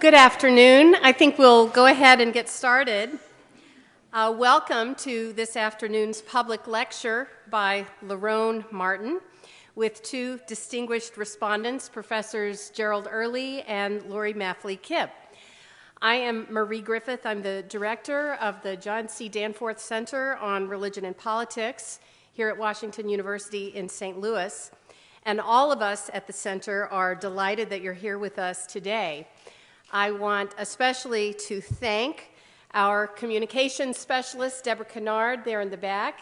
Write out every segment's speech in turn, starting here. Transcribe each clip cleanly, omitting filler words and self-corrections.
Good afternoon. I think we'll go ahead and get started. Welcome to this afternoon's public lecture by Lerone Martin with two distinguished respondents, Professors Gerald Early and Laurie Maffly-Kipp. I am Marie Griffith. I'm the director of the John C. Danforth Center on Religion and Politics here at Washington University in St. Louis. And all of us at the center are delighted that you're here with us today. I want especially to thank our communications specialist, Deborah Kennard, there in the back,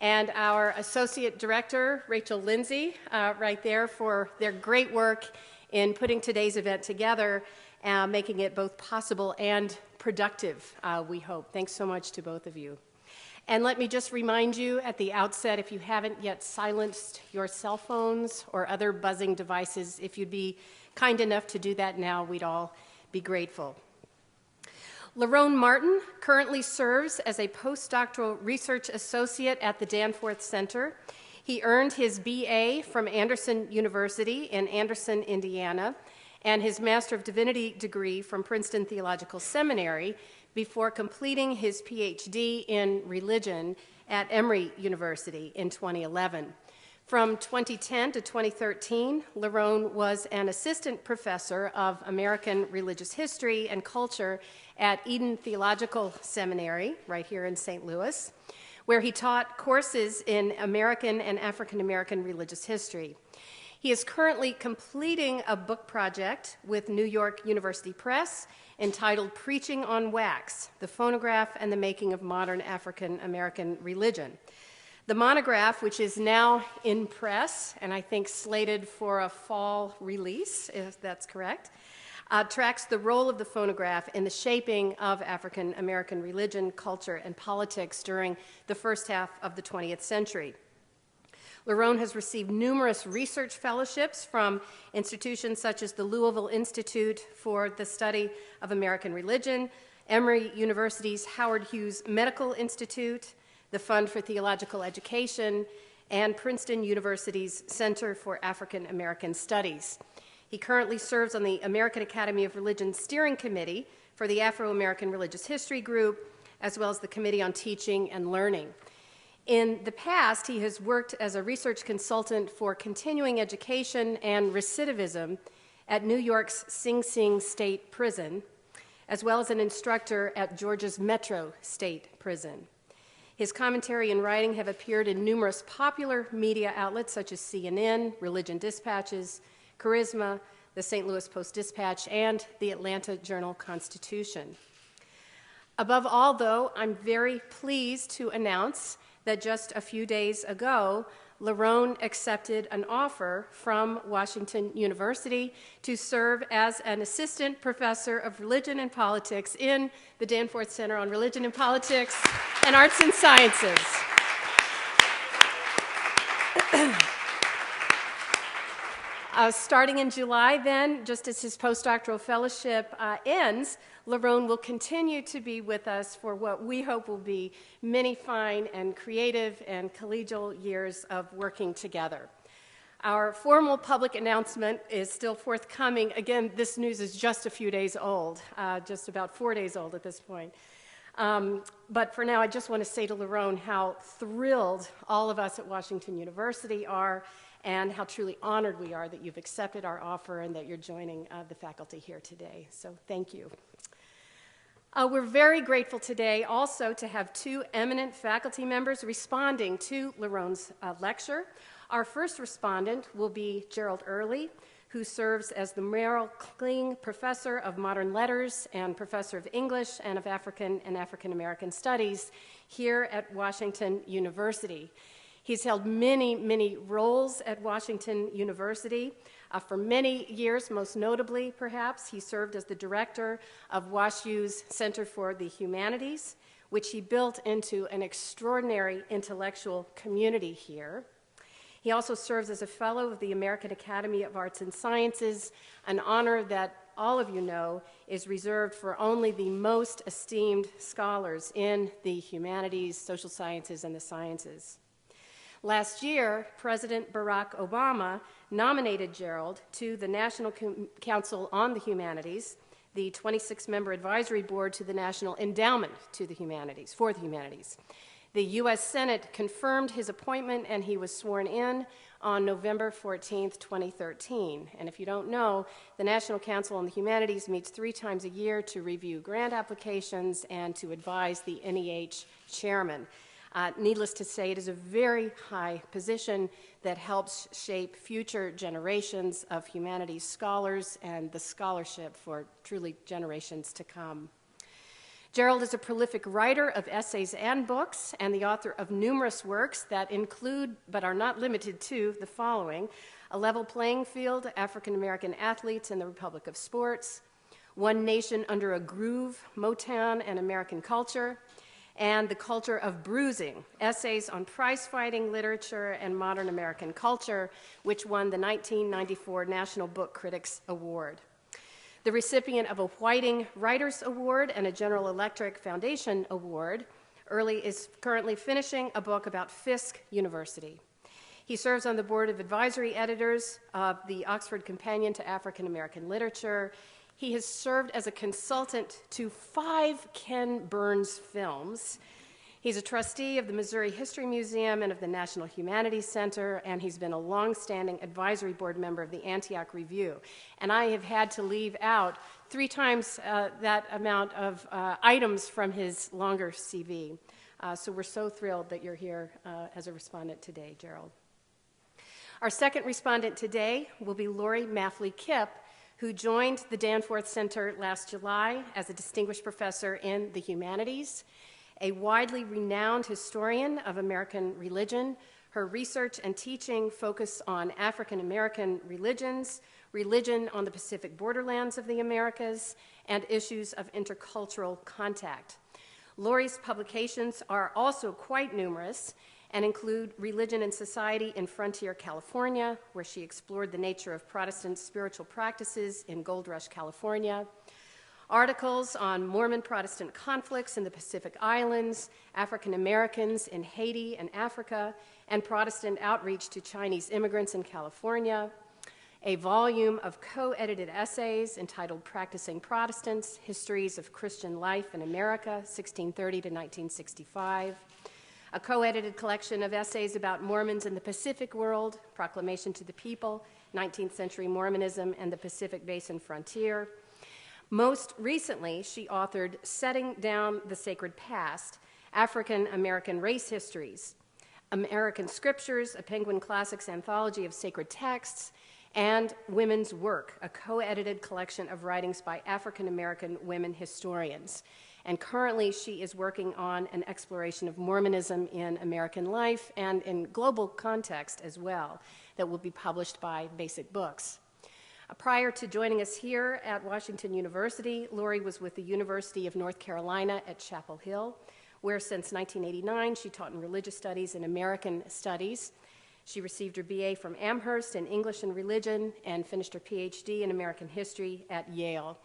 and our associate director, Rachel Lindsay, right there, for their great work in putting today's event together, making it both possible and productive, we hope. Thanks so much to both of you. And let me just remind you at the outset, if you haven't yet silenced your cell phones or other buzzing devices, if you'd be kind enough to do that now, we'd all be grateful. Lerone Martin currently serves as a postdoctoral research associate at the Danforth Center. He earned his BA from Anderson University in Anderson, Indiana, and his Master of Divinity degree from Princeton Theological Seminary before completing his PhD in religion at Emory University in 2011. From 2010 to 2013, Lerone was an assistant professor of American religious history and culture at Eden Theological Seminary, right here in St. Louis, where he taught courses in American and African American religious history. He is currently completing a book project with New York University Press entitled Preaching on Wax, the Phonograph and the Making of Modern African American Religion. The monograph, which is now in press, and I think slated for a fall release, if that's correct, tracks the role of the phonograph in the shaping of African American religion, culture, and politics during the first half of the 20th century. Lerone has received numerous research fellowships from institutions such as the Louisville Institute for the Study of American Religion, Emory University's Howard Hughes Medical Institute, the Fund for Theological Education, and Princeton University's Center for African American Studies. He currently serves on the American Academy of Religion Steering Committee for the Afro-American Religious History Group, as well as the Committee on Teaching and Learning. In the past, he has worked as a research consultant for continuing education and recidivism at New York's Sing Sing State Prison, as well as an instructor at Georgia's Metro State Prison. His commentary and writing have appeared in numerous popular media outlets such as CNN, Religion Dispatches, Charisma, the St. Louis Post-Dispatch, and the Atlanta Journal-Constitution. Above all, though, I'm very pleased to announce that just a few days ago, Lerone accepted an offer from Washington University to serve as an assistant professor of religion and politics in the Danforth Center on Religion and Politics and Arts and Sciences. Starting in July then, just as his postdoctoral fellowship ends, Lerone will continue to be with us for what we hope will be many fine and creative and collegial years of working together. Our formal public announcement is still forthcoming. Again, this news is just a few days old, just about 4 days old at this point. But for now, I just want to say to Lerone how thrilled all of us at Washington University are and how truly honored we are that you've accepted our offer and that you're joining the faculty here today. So thank you. We're very grateful today also to have two eminent faculty members responding to Lerone's lecture. Our first respondent will be Gerald Early, who serves as the Merrill Kling Professor of Modern Letters and Professor of English and of African and African American Studies here at Washington University. He's held many, many roles at Washington University. For many years, most notably, perhaps, he served as the director of WashU's Center for the Humanities, which he built into an extraordinary intellectual community here. He also serves as a fellow of the American Academy of Arts and Sciences, an honor that all of you know is reserved for only the most esteemed scholars in the humanities, social sciences, and the sciences. Last year, President Barack Obama nominated Gerald to the National Council on the Humanities, the 26-member advisory board to the National Endowment for the Humanities. The U.S. Senate confirmed his appointment, and he was sworn in on November 14th, 2013. And if you don't know, the National Council on the Humanities meets 3 times a year to review grant applications and to advise the NEH chairman. Needless to say, it is a very high position that helps shape future generations of humanities scholars and the scholarship for truly generations to come. Gerald is a prolific writer of essays and books and the author of numerous works that include, but are not limited to, the following: A Level Playing Field, African American Athletes in the Republic of Sports, One Nation Under a Groove, Motown and American Culture, and The Culture of Bruising, Essays on Prize-Fighting Literature and Modern American Culture, which won the 1994 National Book Critics Award. The recipient of a Whiting Writers Award and a General Electric Foundation Award, Early is currently finishing a book about Fisk University. He serves on the board of advisory editors of the Oxford Companion to African American Literature. He has served as a consultant to 5 Ken Burns films. He's a trustee of the Missouri History Museum and of the National Humanities Center, and he's been a long-standing advisory board member of the Antioch Review. And I have had to leave out 3 times that amount of items from his longer CV. So we're so thrilled that you're here as a respondent today, Gerald. Our second respondent today will be Laurie Maffly-Kipp, who joined the Danforth Center last July as a distinguished professor in the humanities. A widely renowned historian of American religion, her research and teaching focus on African American religions, religion on the Pacific borderlands of the Americas, and issues of intercultural contact. Laurie's publications are also quite numerous and include Religion and Society in Frontier California, where she explored the nature of Protestant spiritual practices in Gold Rush, California, articles on Mormon Protestant conflicts in the Pacific Islands, African Americans in Haiti and Africa, and Protestant outreach to Chinese immigrants in California, a volume of co-edited essays entitled Practicing Protestants, Histories of Christian Life in America, 1630 to 1965, a co-edited collection of essays about Mormons in the Pacific world, Proclamation to the People, 19th Century Mormonism and the Pacific Basin Frontier. Most recently, she authored Setting Down the Sacred Past, African American Race Histories, American Scriptures, a Penguin Classics anthology of sacred texts, and Women's Work, a co-edited collection of writings by African American women historians. And currently, she is working on an exploration of Mormonism in American life and in global context as well, that will be published by Basic Books. Prior to joining us here at Washington University, Laurie was with the University of North Carolina at Chapel Hill, where since 1989 she taught in religious studies and American studies. She received her BA from Amherst in English and Religion and finished her PhD in American History at Yale.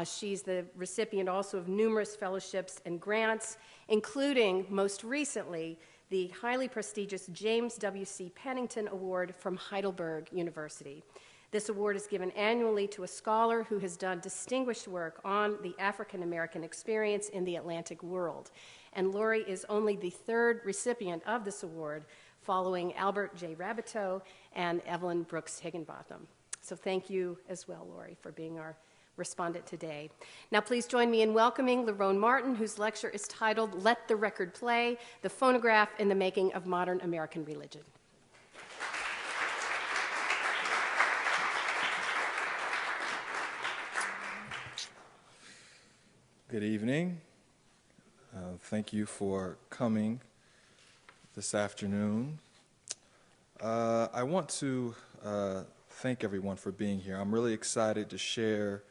She's the recipient also of numerous fellowships and grants, including, most recently, the highly prestigious James W.C. Pennington Award from Heidelberg University. This award is given annually to a scholar who has done distinguished work on the African American experience in the Atlantic world. And Laurie is only the 3rd recipient of this award, following Albert J. Rabbitoe and Evelyn Brooks Higginbotham. So thank you as well, Laurie, for being our respondent today. Now please join me in welcoming Lerone Martin, whose lecture is titled Let the Record Play, the Phonograph in the Making of Modern American Religion. Good evening. Thank you for coming this afternoon. I want to thank everyone for being here. I'm really excited to share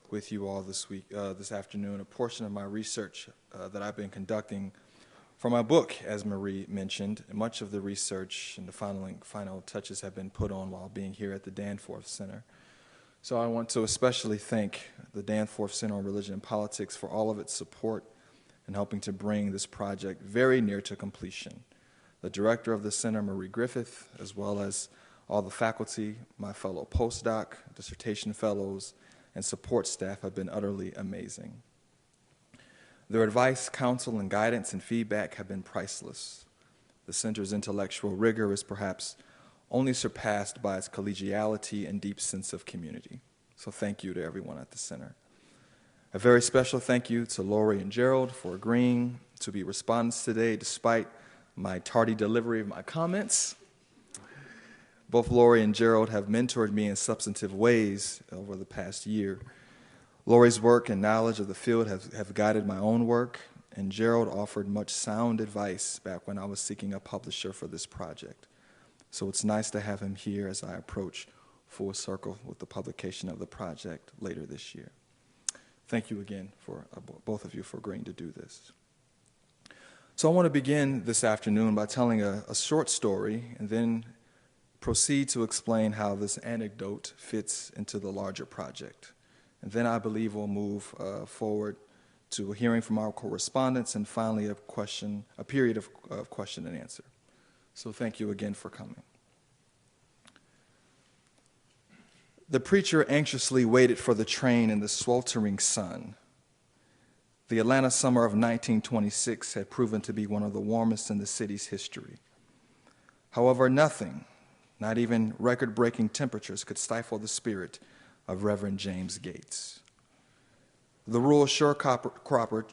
with you all this afternoon, a portion of my research that I've been conducting for my book, as Marie mentioned. Much of the research and the final touches have been put on while being here at the Danforth Center. So I want to especially thank the Danforth Center on Religion and Politics for all of its support in helping to bring this project very near to completion. The director of the center, Marie Griffith, as well as all the faculty, my fellow postdoc, dissertation fellows, and support staff have been utterly amazing. Their advice, counsel, and guidance and feedback have been priceless. The center's intellectual rigor is perhaps only surpassed by its collegiality and deep sense of community. So thank you to everyone at the center. A very special thank you to Laurie and Gerald for agreeing to be respondents today despite my tardy delivery of my comments. Both Laurie and Gerald have mentored me in substantive ways over the past year. Laurie's work and knowledge of the field have guided my own work, and Gerald offered much sound advice back when I was seeking a publisher for this project. So it's nice to have him here as I approach full circle with the publication of the project later this year. Thank you again for both of you for agreeing to do this. So I want to begin this afternoon by telling a short story and then proceed to explain how this anecdote fits into the larger project. And then I believe we'll move forward to hearing from our correspondents and finally a period of question and answer. So thank you again for coming. The preacher anxiously waited for the train in the sweltering sun. The Atlanta summer of 1926 had proven to be one of the warmest in the city's history. However, nothing, not even record-breaking temperatures, could stifle the spirit of Reverend James Gates. The rural sharecropper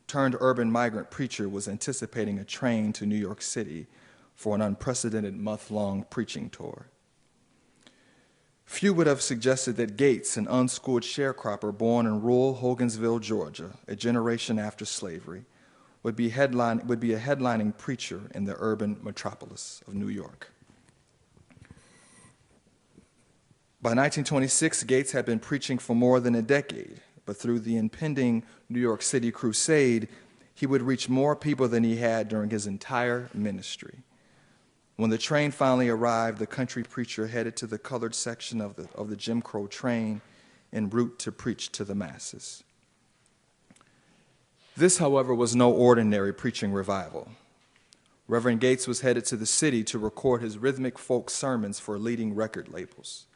turned urban migrant preacher was anticipating a train to New York City for an unprecedented month-long preaching tour. Few would have suggested that Gates, an unschooled sharecropper born in rural Hogansville, Georgia, a generation after slavery, would be a headlining preacher in the urban metropolis of New York. By 1926, Gates had been preaching for more than a decade, but through the impending New York City crusade, he would reach more people than he had during his entire ministry. When the train finally arrived, the country preacher headed to the colored section of the Jim Crow train en route to preach to the masses. This, however, was no ordinary preaching revival. Reverend Gates was headed to the city to record his rhythmic folk sermons for leading record labels.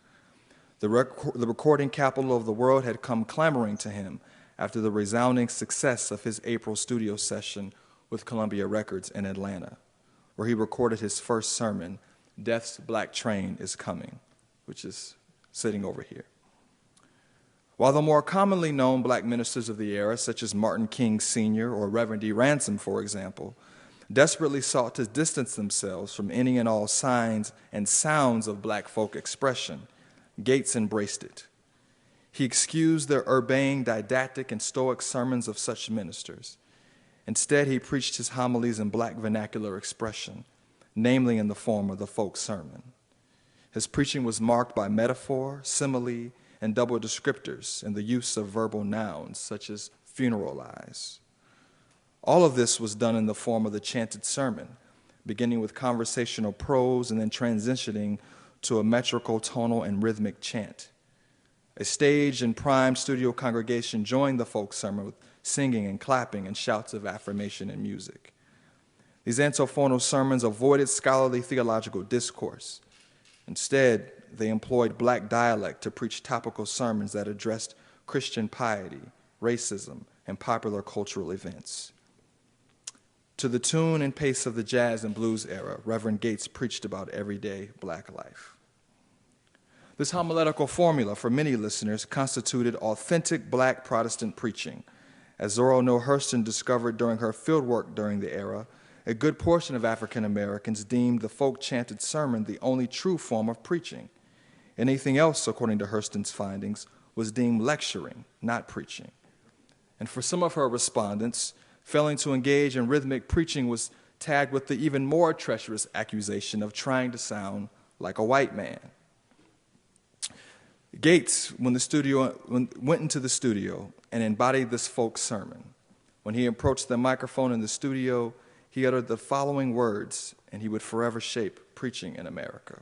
The recording capital of the world had come clamoring to him after the resounding success of his April studio session with Columbia Records in Atlanta, where he recorded his first sermon, Death's Black Train is Coming, which is sitting over here. While the more commonly known black ministers of the era, such as Martin King Sr. or Reverend D. Ransom, for example, desperately sought to distance themselves from any and all signs and sounds of black folk expression, Gates embraced it. He excused the urbane, didactic, and stoic sermons of such ministers. Instead, he preached his homilies in black vernacular expression, namely in the form of the folk sermon. His preaching was marked by metaphor, simile, and double descriptors and the use of verbal nouns such as funeralize. All of this was done in the form of the chanted sermon, beginning with conversational prose and then transitioning to a metrical, tonal, and rhythmic chant. A staged and primed studio congregation joined the folk sermon with singing and clapping and shouts of affirmation and music. These antiphonal sermons avoided scholarly theological discourse. Instead, they employed black dialect to preach topical sermons that addressed Christian piety, racism, and popular cultural events. To the tune and pace of the jazz and blues era, Reverend Gates preached about everyday black life. This homiletical formula for many listeners constituted authentic black Protestant preaching. As Zora Neale Hurston discovered during her fieldwork during the era, a good portion of African Americans deemed the folk chanted sermon the only true form of preaching. Anything else, according to Hurston's findings, was deemed lecturing, not preaching. And for some of her respondents, failing to engage in rhythmic preaching was tagged with the even more treacherous accusation of trying to sound like a white man. Gates went into the studio and embodied this folk sermon. When he approached the microphone in the studio, he uttered the following words, and he would forever shape preaching in America.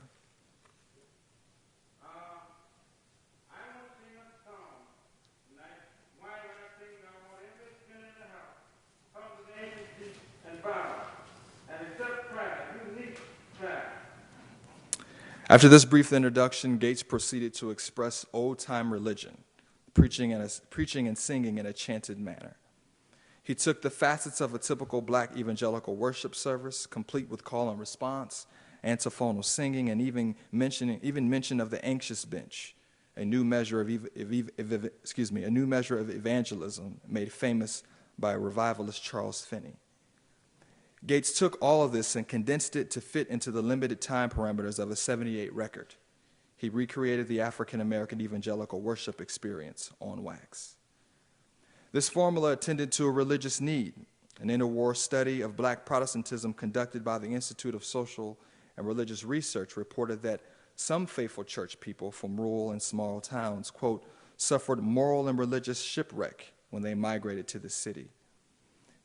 After this brief introduction, Gates proceeded to express old-time religion, preaching and singing in a chanted manner. He took the facets of a typical black evangelical worship service, complete with call and response, antiphonal singing, and even mention of the anxious bench, a new measure of evangelism made famous by revivalist Charles Finney. Gates took all of this and condensed it to fit into the limited time parameters of a 78 record. He recreated the African-American evangelical worship experience on wax. This formula attended to a religious need. An interwar study of black Protestantism conducted by the Institute of Social and Religious Research reported that some faithful church people from rural and small towns, quote, suffered moral and religious shipwreck when they migrated to the city.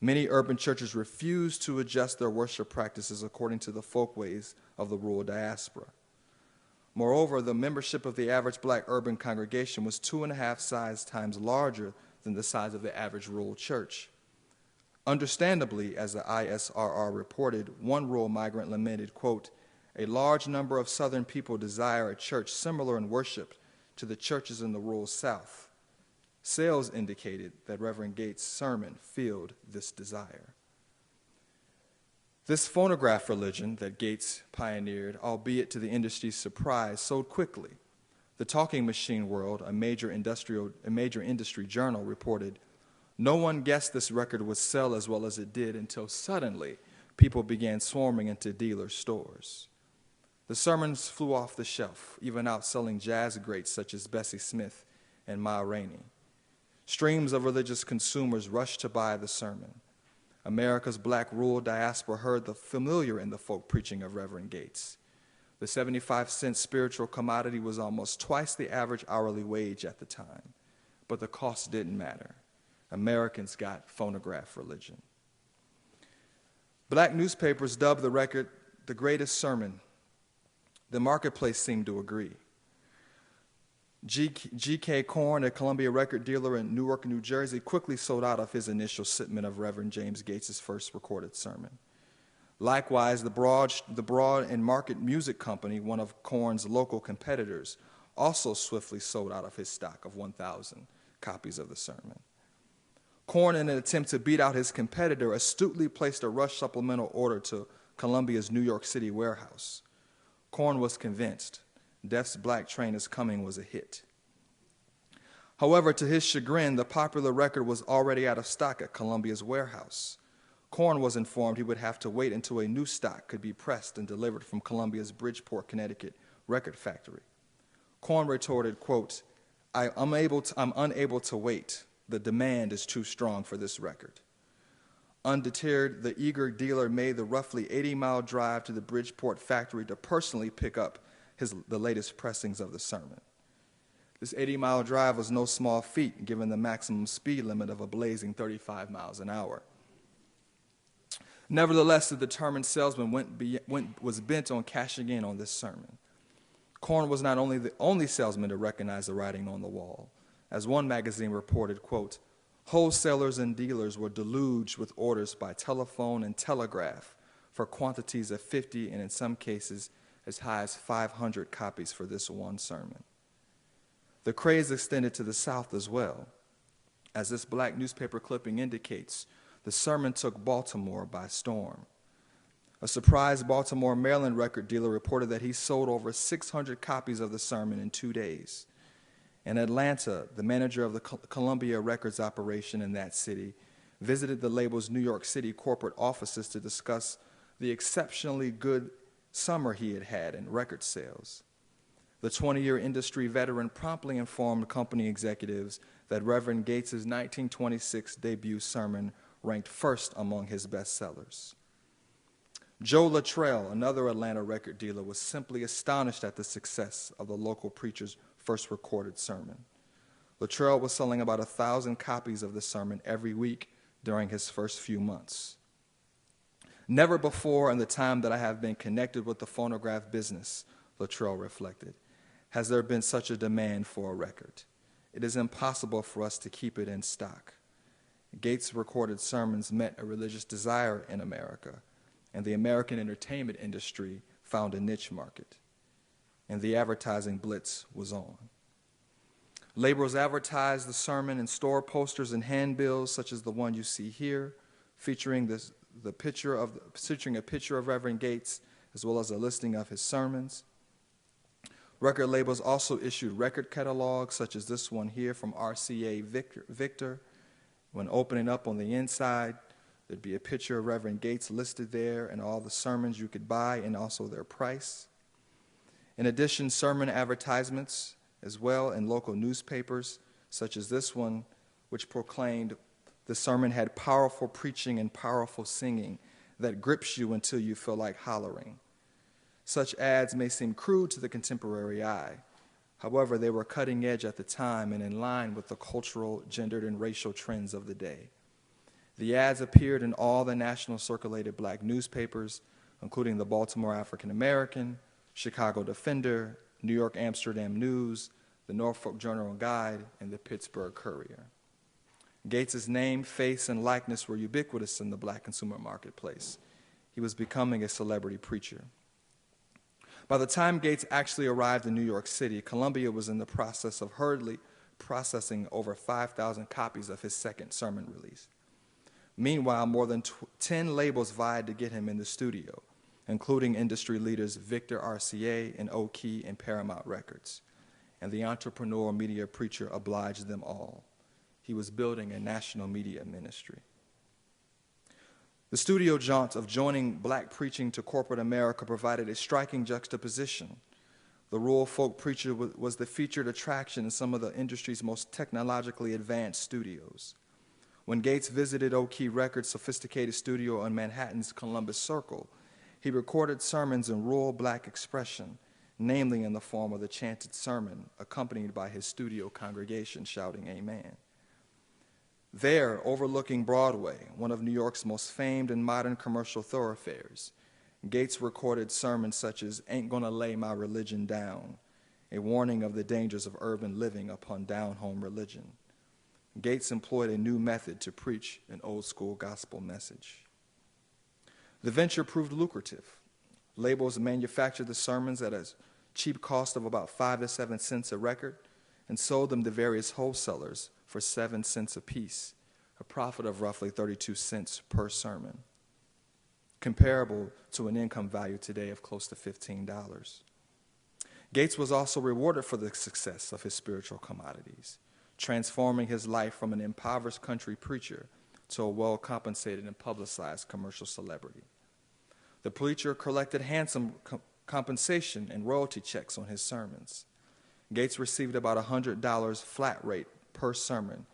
Many urban churches refused to adjust their worship practices according to the folkways of the rural diaspora. Moreover, the membership of the average black urban congregation was 2.5 times larger than the size of the average rural church. Understandably, as the ISRR reported, one rural migrant lamented, quote, a large number of Southern people desire a church similar in worship to the churches in the rural South. Sales indicated that Reverend Gates' sermon filled this desire. This phonograph religion that Gates pioneered, albeit to the industry's surprise, sold quickly. The Talking Machine World, a major industry journal, reported, no one guessed this record would sell as well as it did until suddenly people began swarming into dealer stores. The sermons flew off the shelf, even outselling jazz greats such as Bessie Smith and Ma Rainey. Streams of religious consumers rushed to buy the sermon. America's black rural diaspora heard the familiar in the folk preaching of Reverend Gates. The 75-cent spiritual commodity was almost twice the average hourly wage at the time, but the cost didn't matter. Americans got phonograph religion. Black newspapers dubbed the record the greatest sermon. The marketplace seemed to agree. G.K. Korn, a Columbia record dealer in Newark, New Jersey, quickly sold out of his initial shipment of Reverend James Gates' first recorded sermon. Likewise, the Broad and Market Music Company, one of Korn's local competitors, also swiftly sold out of his stock of 1,000 copies of the sermon. Korn, in an attempt to beat out his competitor, astutely placed a rush supplemental order to Columbia's New York City warehouse. Korn was convinced Death's Black Train is Coming was a hit. However, to his chagrin, the popular record was already out of stock at Columbia's warehouse. Korn was informed he would have to wait until a new stock could be pressed and delivered from Columbia's Bridgeport, Connecticut record factory. Korn retorted, quote, I'm unable to wait. The demand is too strong for this record. Undeterred, the eager dealer made the roughly 80-mile drive to the Bridgeport factory to personally pick up the latest pressings of the sermon. This 80-mile drive was no small feat, given the maximum speed limit of a blazing 35 miles an hour. Nevertheless, the determined salesman was bent on cashing in on this sermon. Korn was not only the only salesman to recognize the writing on the wall. As one magazine reported, quote, wholesalers and dealers were deluged with orders by telephone and telegraph for quantities of 50 and in some cases as high as 500 copies for this one sermon. The craze extended to the South as well. As this black newspaper clipping indicates, the sermon took Baltimore by storm. A surprised Baltimore, Maryland record dealer reported that he sold over 600 copies of the sermon in 2 days. In Atlanta, the manager of the Columbia Records operation in that city visited the label's New York City corporate offices to discuss the exceptionally good summer he had had in record sales. The 20-year industry veteran promptly informed company executives that Reverend Gates' 1926 debut sermon ranked first among his bestsellers. Joe Luttrell, another Atlanta record dealer, was simply astonished at the success of the local preacher's first recorded sermon. Luttrell was selling about 1,000 copies of the sermon every week during his first few months. Never before in the time that I have been connected with the phonograph business, Luttrell reflected, has there been such a demand for a record. It is impossible for us to keep it in stock. Gates' recorded sermons met a religious desire in America, and the American entertainment industry found a niche market. And the advertising blitz was on. Labels advertised the sermon in store posters and handbills, such as the one you see here, featuring a picture of Reverend Gates, as well as a listing of his sermons. Record labels also issued record catalogs, such as this one here from RCA Victor. When opening up on the inside, there'd be a picture of Reverend Gates listed there and all the sermons you could buy and also their price. In addition, sermon advertisements as well in local newspapers, such as this one, which proclaimed the sermon had powerful preaching and powerful singing that grips you until you feel like hollering. Such ads may seem crude to the contemporary eye. However, they were cutting edge at the time and in line with the cultural, gendered, and racial trends of the day. The ads appeared in all the national circulated black newspapers, including the Baltimore African American, Chicago Defender, New York Amsterdam News, the Norfolk Journal and Guide, and the Pittsburgh Courier. Gates's name, face, and likeness were ubiquitous in the black consumer marketplace. He was becoming a celebrity preacher. By the time Gates actually arrived in New York City, Columbia was in the process of hurriedly processing over 5,000 copies of his second sermon release. Meanwhile, more than 10 labels vied to get him in the studio, including industry leaders Victor RCA and Oki and Paramount Records. And the entrepreneur media preacher obliged them all. He was building a national media ministry. The studio jaunt of joining black preaching to corporate America provided a striking juxtaposition. The rural folk preacher was the featured attraction in some of the industry's most technologically advanced studios. When Gates visited Oki Records' sophisticated studio on Manhattan's Columbus Circle, he recorded sermons in rural black expression, namely in the form of the chanted sermon, accompanied by his studio congregation shouting amen. There, overlooking Broadway, one of New York's most famed and modern commercial thoroughfares, Gates recorded sermons such as "Ain't Gonna Lay My Religion Down," a warning of the dangers of urban living upon down-home religion. Gates employed a new method to preach an old-school gospel message. The venture proved lucrative. Labels manufactured the sermons at a cheap cost of about 5 to 7 cents a record and sold them to various wholesalers for 7 cents apiece, a profit of roughly 32 cents per sermon, comparable to an income value today of close to $15. Gates was also rewarded for the success of his spiritual commodities, transforming his life from an impoverished country preacher to a well-compensated and publicized commercial celebrity. The preacher collected handsome compensation and royalty checks on his sermons. Gates received about $100 flat rate per sermon,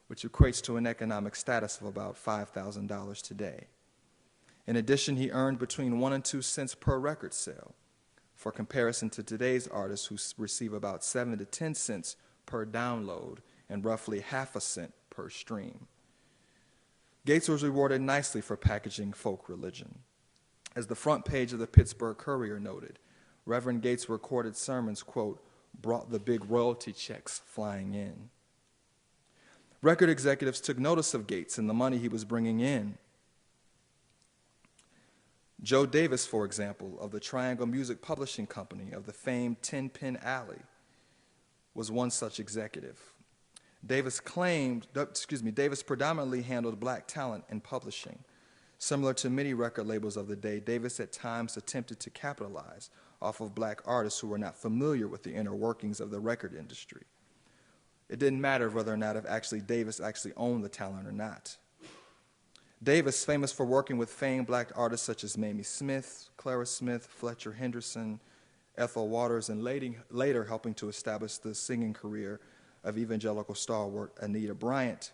which equates to an economic status of about $5,000 today. In addition, he earned between 1 and 2 cents per record sale, for comparison to today's artists who receive about 7 to 10 cents per download and roughly half a cent per stream. Gates was rewarded nicely for packaging folk religion. As the front page of the Pittsburgh Courier noted, Reverend Gates' recorded sermons, quote, brought the big royalty checks flying in. Record executives took notice of Gates and the money he was bringing in. Joe Davis, for example, of the Triangle Music Publishing Company of the famed Ten Pin Alley, was one such executive. Davis predominantly handled black talent in publishing. Similar to many record labels of the day, Davis at times attempted to capitalize off of black artists who were not familiar with the inner workings of the record industry. It didn't matter whether or not Davis actually owned the talent or not. Davis, famous for working with famed black artists such as Mamie Smith, Clara Smith, Fletcher Henderson, Ethel Waters, and later helping to establish the singing career of evangelical stalwart Anita Bryant,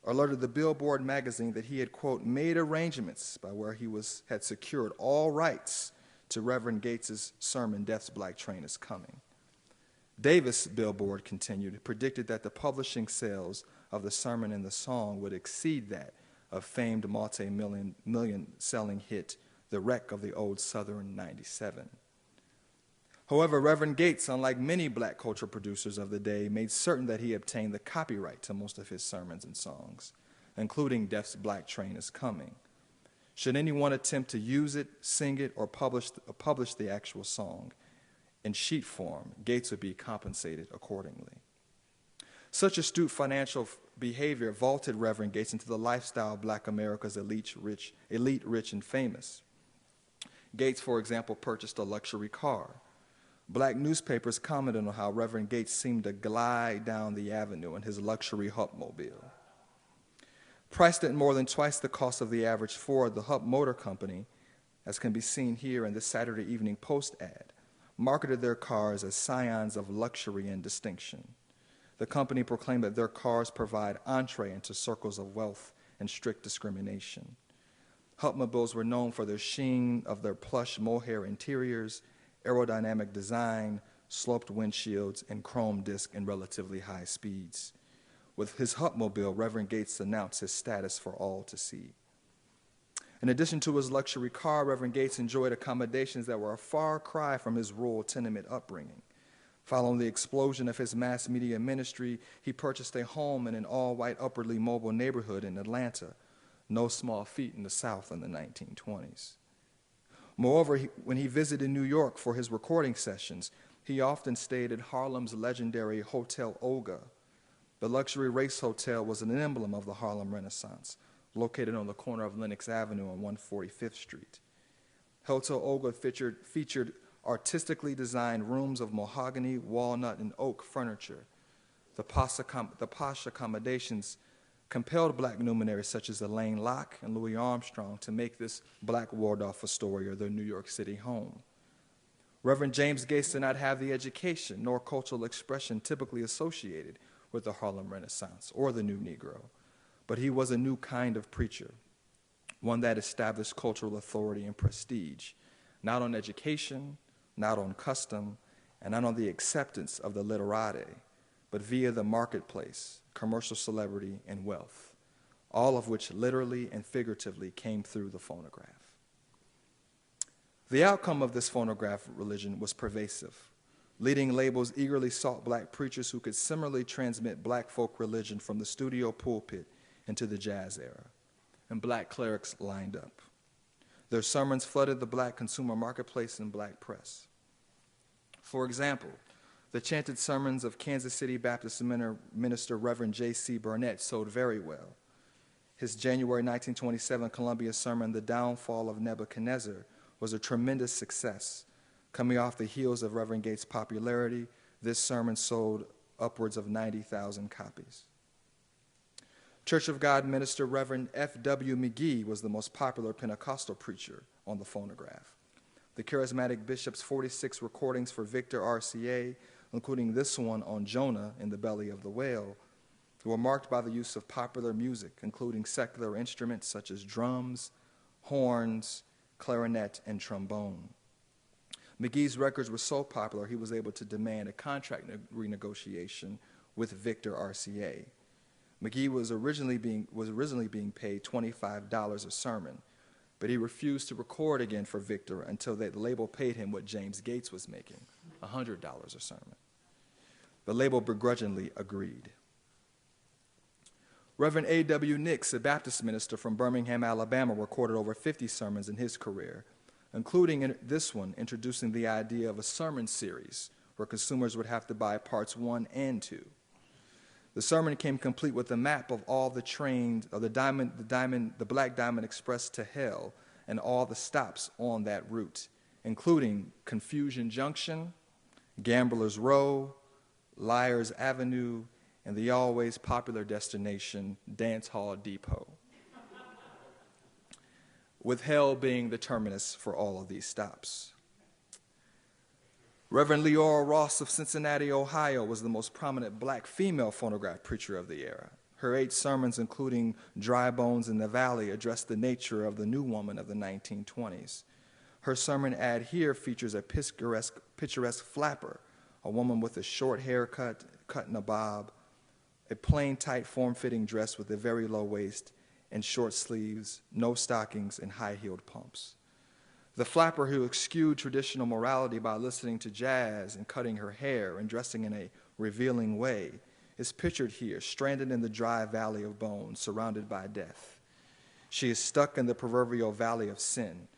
alerted the Billboard magazine that he had, quote, made arrangements by where he had secured all rights to Reverend Gates' sermon, Death's Black Train is Coming. Davis, Billboard continued, predicted that the publishing sales of the sermon and the song would exceed that of famed multi-million selling hit, The Wreck of the Old Southern 97. However, Reverend Gates, unlike many black culture producers of the day, made certain that he obtained the copyright to most of his sermons and songs, including Death's Black Train is Coming. Should anyone attempt to use it, sing it, or publish the actual song in sheet form, Gates would be compensated accordingly. Such astute financial behavior vaulted Reverend Gates into the lifestyle of Black America's elite, rich, and famous. Gates, for example, purchased a luxury car. Black newspapers commented on how Reverend Gates seemed to glide down the avenue in his luxury Hupmobile. Priced at more than twice the cost of the average Ford, the Hupp Motor Company, as can be seen here in this Saturday Evening Post ad, marketed their cars as scions of luxury and distinction. The company proclaimed that their cars provide entree into circles of wealth and strict discrimination. Hupmobiles were known for their sheen of their plush mohair interiors, aerodynamic design, sloped windshields, and chrome disc and relatively high speeds. With his Hupmobile, Reverend Gates announced his status for all to see. In addition to his luxury car, Reverend Gates enjoyed accommodations that were a far cry from his rural tenement upbringing. Following the explosion of his mass media ministry, he purchased a home in an all-white, upwardly mobile neighborhood in Atlanta, no small feat in the South in the 1920s. Moreover, when he visited New York for his recording sessions, he often stayed at Harlem's legendary Hotel Olga. The luxury race hotel was an emblem of the Harlem Renaissance, located on the corner of Lenox Avenue on 145th Street. Hotel Olga featured artistically designed rooms of mahogany, walnut, and oak furniture. The posh accommodations compelled Black luminaries such as Elaine Locke and Louis Armstrong to make this Black Waldorf Astoria their New York City home. Reverend James Gates did not have the education nor cultural expression typically associated with the Harlem Renaissance or the New Negro, but he was a new kind of preacher, one that established cultural authority and prestige, not on education, not on custom, and not on the acceptance of the literati, but via the marketplace, commercial celebrity, and wealth, all of which literally and figuratively came through the phonograph. The outcome of this phonograph religion was pervasive. Leading labels eagerly sought Black preachers who could similarly transmit Black folk religion from the studio pulpit into the jazz era, and Black clerics lined up. Their sermons flooded the Black consumer marketplace and Black press. For example, the chanted sermons of Kansas City Baptist minister Reverend J.C. Burnett sold very well. His January 1927 Columbia sermon, The Downfall of Nebuchadnezzar, was a tremendous success. Coming off the heels of Reverend Gates' popularity, this sermon sold upwards of 90,000 copies. Church of God minister Reverend F.W. McGee was the most popular Pentecostal preacher on the phonograph. The charismatic bishop's 46 recordings for Victor RCA, including this one on Jonah in the belly of the whale, were marked by the use of popular music, including secular instruments such as drums, horns, clarinet, and trombone. McGee's records were so popular he was able to demand a contract renegotiation with Victor RCA. McGee was originally being paid $25 a sermon, but he refused to record again for Victor until the label paid him what James Gates was making, $100 a sermon. The label begrudgingly agreed. Reverend A.W. Nix, a Baptist minister from Birmingham, Alabama, recorded over 50 sermons in his career, including this one introducing the idea of a sermon series where consumers would have to buy parts 1 and 2. The sermon came complete with a map of all the trains of the Black Diamond Express to hell and all the stops on that route, including Confusion Junction, Gamblers Row, Liars Avenue, and the always popular destination, Dance Hall Depot, with hell being the terminus for all of these stops. Reverend Leora Ross of Cincinnati, Ohio, was the most prominent Black female phonograph preacher of the era. Her 8 sermons, including Dry Bones in the Valley, addressed the nature of the new woman of the 1920s. Her sermon ad here features a picturesque flapper, a woman with a short haircut, cut in a bob, a plain, tight, form-fitting dress with a very low waist and short sleeves, no stockings, and high-heeled pumps. The flapper who eschewed traditional morality by listening to jazz and cutting her hair and dressing in a revealing way is pictured here, stranded in the dry valley of bones, surrounded by death. She is stuck in the proverbial valley of sin.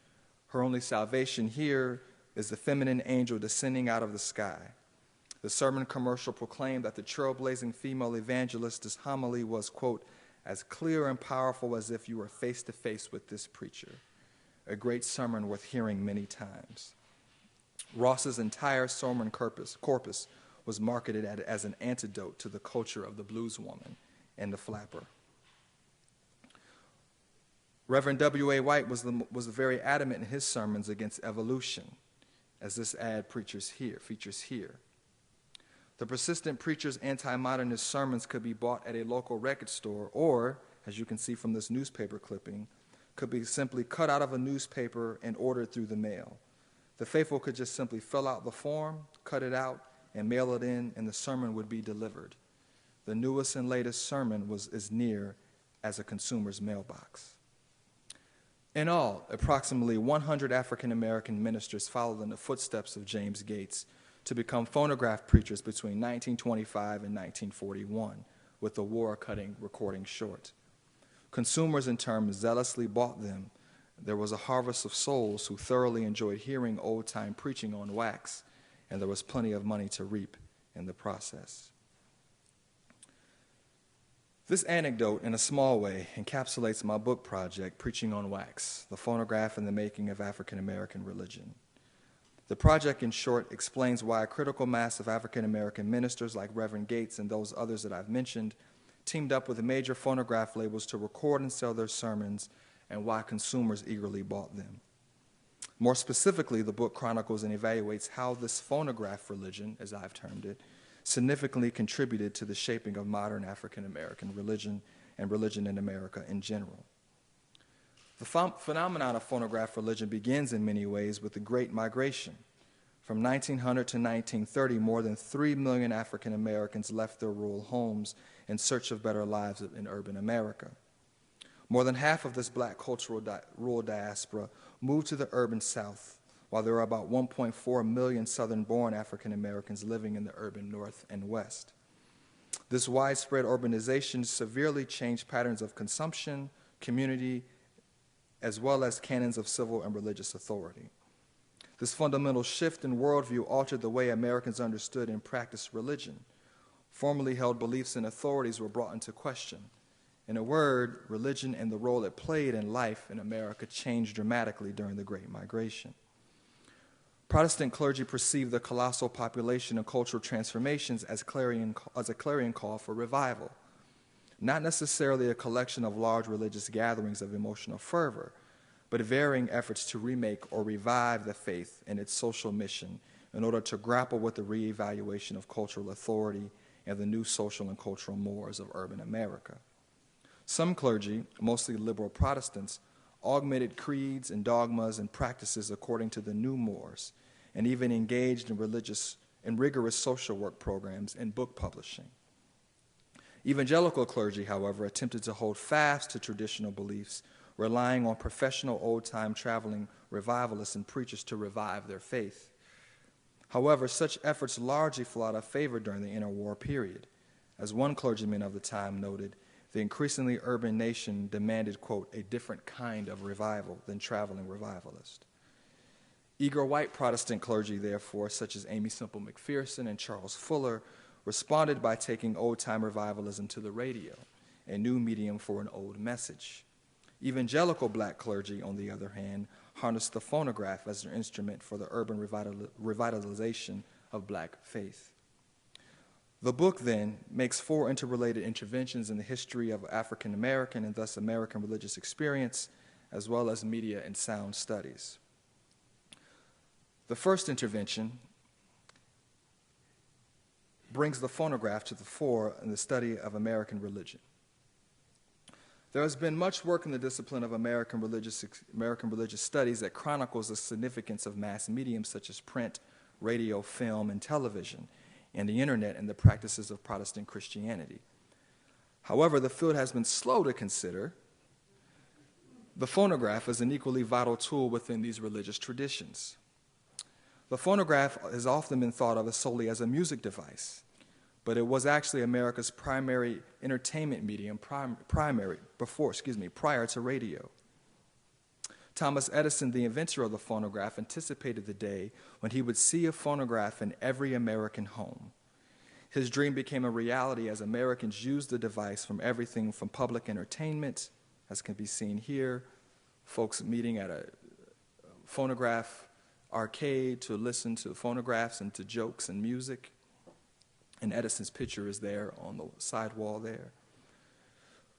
Her only salvation here is the feminine angel descending out of the sky. The sermon commercial proclaimed that the trailblazing female evangelist's homily was, quote, as clear and powerful as if you were face to face with this preacher. A great sermon worth hearing many times. Ross's entire sermon corpus was marketed as an antidote to the culture of the blues woman and the flapper. Reverend W.A. White was very adamant in his sermons against evolution, as this ad features here. The persistent preacher's anti-modernist sermons could be bought at a local record store or, as you can see from this newspaper clipping, could be simply cut out of a newspaper and ordered through the mail. The faithful could just simply fill out the form, cut it out, and mail it in, and the sermon would be delivered. The newest and latest sermon was as near as a consumer's mailbox. In all, approximately 100 African-American ministers followed in the footsteps of James Gates to become phonograph preachers between 1925 and 1941, with the war cutting recording short. Consumers, in turn, zealously bought them. There was a harvest of souls who thoroughly enjoyed hearing old-time preaching on wax, and there was plenty of money to reap in the process. This anecdote, in a small way, encapsulates my book project, Preaching on Wax, the Phonograph and the Making of African American Religion. The project, in short, explains why a critical mass of African American ministers like Reverend Gates and those others that I've mentioned teamed up with major phonograph labels to record and sell their sermons, and why consumers eagerly bought them. More specifically, the book chronicles and evaluates how this phonograph religion, as I've termed it, significantly contributed to the shaping of modern African American religion and religion in America in general. The phenomenon of phonograph religion begins in many ways with the Great Migration. From 1900 to 1930, more than 3 million African Americans left their rural homes in search of better lives in urban America. More than half of this black cultural rural diaspora moved to the urban South, while there are about 1.4 million Southern-born African Americans living in the urban North and West. This widespread urbanization severely changed patterns of consumption, community, as well as canons of civil and religious authority. This fundamental shift in worldview altered the way Americans understood and practiced religion. Formerly held beliefs and authorities were brought into question. In a word, religion and the role it played in life in America changed dramatically during the Great Migration. Protestant clergy perceived the colossal population and cultural transformations as a clarion call for revival, not necessarily a collection of large religious gatherings of emotional fervor, but varying efforts to remake or revive the faith and its social mission in order to grapple with the reevaluation of cultural authority and the new social and cultural mores of urban America. Some clergy, mostly liberal Protestants, augmented creeds and dogmas and practices according to the new mores, and even engaged in rigorous social work programs and book publishing. Evangelical clergy, however, attempted to hold fast to traditional beliefs, relying on professional old-time traveling revivalists and preachers to revive their faith. However, such efforts largely fell out of favor during the interwar period. As one clergyman of the time noted, the increasingly urban nation demanded, quote, a different kind of revival than traveling revivalists. Eager white Protestant clergy, therefore, such as Amy Semple McPherson and Charles Fuller, responded by taking old-time revivalism to the radio, a new medium for an old message. Evangelical black clergy, on the other hand, harnessed the phonograph as their instrument for the urban revitalization of black faith. The book, then, makes 4 interrelated interventions in the history of African American and thus American religious experience, as well as media and sound studies. The first intervention brings the phonograph to the fore in the study of American religion. There has been much work in the discipline of American religious studies that chronicles the significance of mass mediums such as print, radio, film, and television, and the internet and the practices of Protestant Christianity. However, the field has been slow to consider the phonograph as an equally vital tool within these religious traditions. The phonograph has often been thought of solely as a music device, but it was actually America's primary entertainment medium prior to radio. Thomas Edison, the inventor of the phonograph, anticipated the day when he would see a phonograph in every American home. His dream became a reality as Americans used the device from everything from public entertainment, as can be seen here, folks meeting at a phonograph arcade to listen to phonographs and to jokes and music. And Edison's picture is there on the side wall there.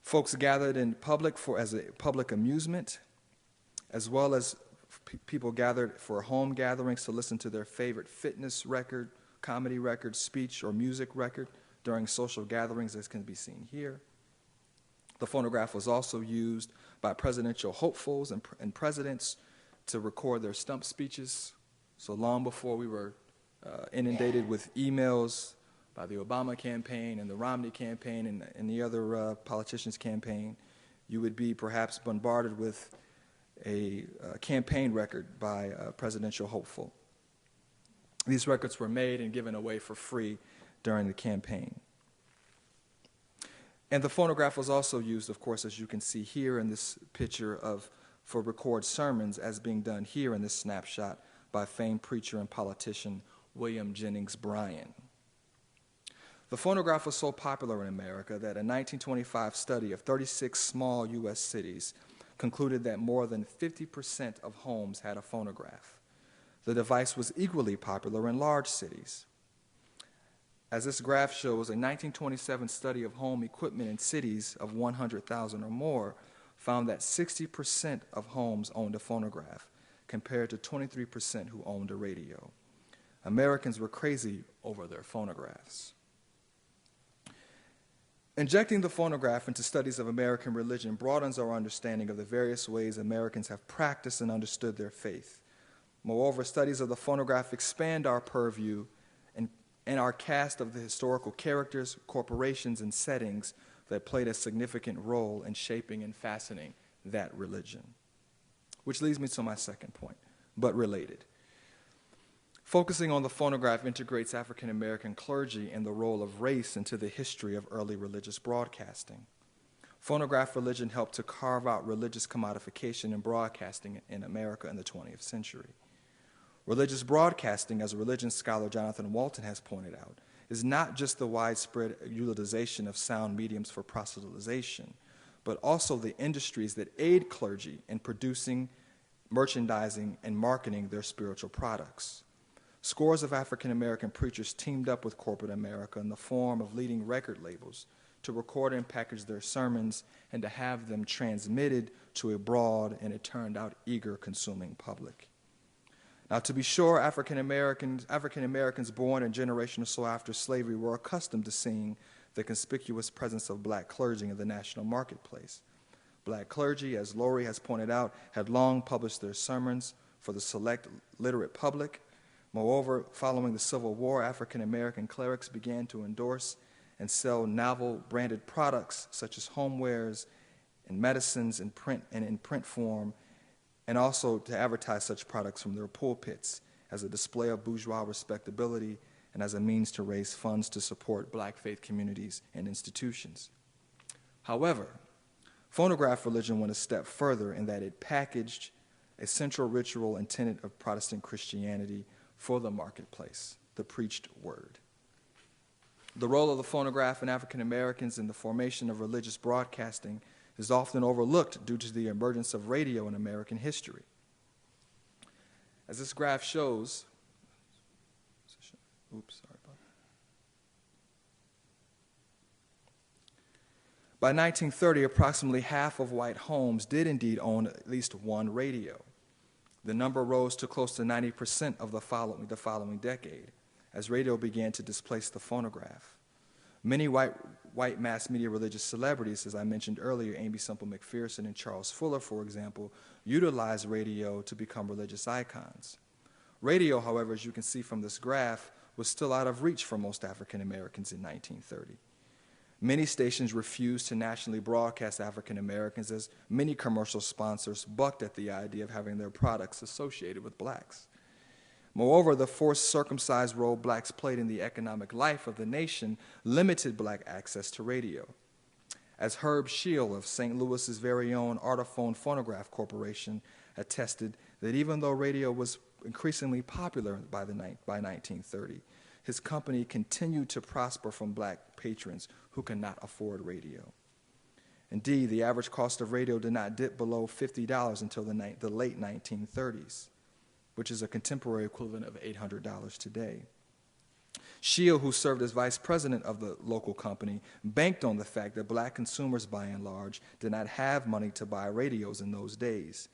Folks gathered in public as a public amusement, as well as people gathered for home gatherings to listen to their favorite fitness record, comedy record, speech, or music record during social gatherings, as can be seen here. The phonograph was also used by presidential hopefuls and presidents to record their stump speeches. So long before we were inundated with emails by the Obama campaign and the Romney campaign and the other politicians' campaign, you would be perhaps bombarded with a campaign record by a presidential hopeful. These records were made and given away for free during the campaign. And the phonograph was also used, of course, as you can see here in this picture, for record sermons, as being done here in this snapshot by famed preacher and politician William Jennings Bryan. The phonograph was so popular in America that a 1925 study of 36 small U.S. cities concluded that more than 50% of homes had a phonograph. The device was equally popular in large cities. As this graph shows, a 1927 study of home equipment in cities of 100,000 or more found that 60% of homes owned a phonograph, compared to 23% who owned a radio. Americans were crazy over their phonographs. Injecting the phonograph into studies of American religion broadens our understanding of the various ways Americans have practiced and understood their faith. Moreover, studies of the phonograph expand our purview and our cast of the historical characters, corporations, and settings that played a significant role in shaping and fastening that religion. Which leads me to my second point, but related. Focusing on the phonograph integrates African American clergy and the role of race into the history of early religious broadcasting. Phonograph religion helped to carve out religious commodification in broadcasting in America in the 20th century. Religious broadcasting, as religion scholar Jonathan Walton has pointed out, is not just the widespread utilization of sound mediums for proselytization, but also the industries that aid clergy in producing, merchandising, and marketing their spiritual products. Scores of African American preachers teamed up with corporate America in the form of leading record labels to record and package their sermons and to have them transmitted to a broad and, it turned out, eager consuming public. Now, to be sure, African Americans born a generation or so after slavery were accustomed to seeing the conspicuous presence of black clergy in the national marketplace. Black clergy, as Laurie has pointed out, had long published their sermons for the select literate public. Moreover, following the Civil War, African American clerics began to endorse and sell novel branded products such as homewares and medicines in print form, and also to advertise such products from their pulpits as a display of bourgeois respectability and as a means to raise funds to support black faith communities and institutions. However, phonograph religion went a step further in that it packaged a central ritual and tenet of Protestant Christianity for the marketplace, the preached word. The role of the phonograph in African Americans in the formation of religious broadcasting is often overlooked due to the emergence of radio in American history. As this graph shows, by 1930, approximately half of white homes did indeed own at least one radio. The number rose to close to 90% of the following decade, as radio began to displace the phonograph. Many white mass media religious celebrities, as I mentioned earlier, Amy Semple McPherson and Charles Fuller, for example, utilized radio to become religious icons. Radio, however, as you can see from this graph, was still out of reach for most African Americans in 1930. Many stations refused to nationally broadcast African Americans as many commercial sponsors bucked at the idea of having their products associated with blacks. Moreover, the forced circumcised role blacks played in the economic life of the nation limited black access to radio. As Herb Scheel of St. Louis's very own Artophone Phonograph Corporation attested, that even though radio was increasingly popular by 1930, his company continued to prosper from black patrons who could not afford radio. Indeed, the average cost of radio did not dip below $50 until the late 1930s, which is a contemporary equivalent of $800 today. Shield, who served as vice president of the local company, banked on the fact that black consumers, by and large, did not have money to buy radios in those days.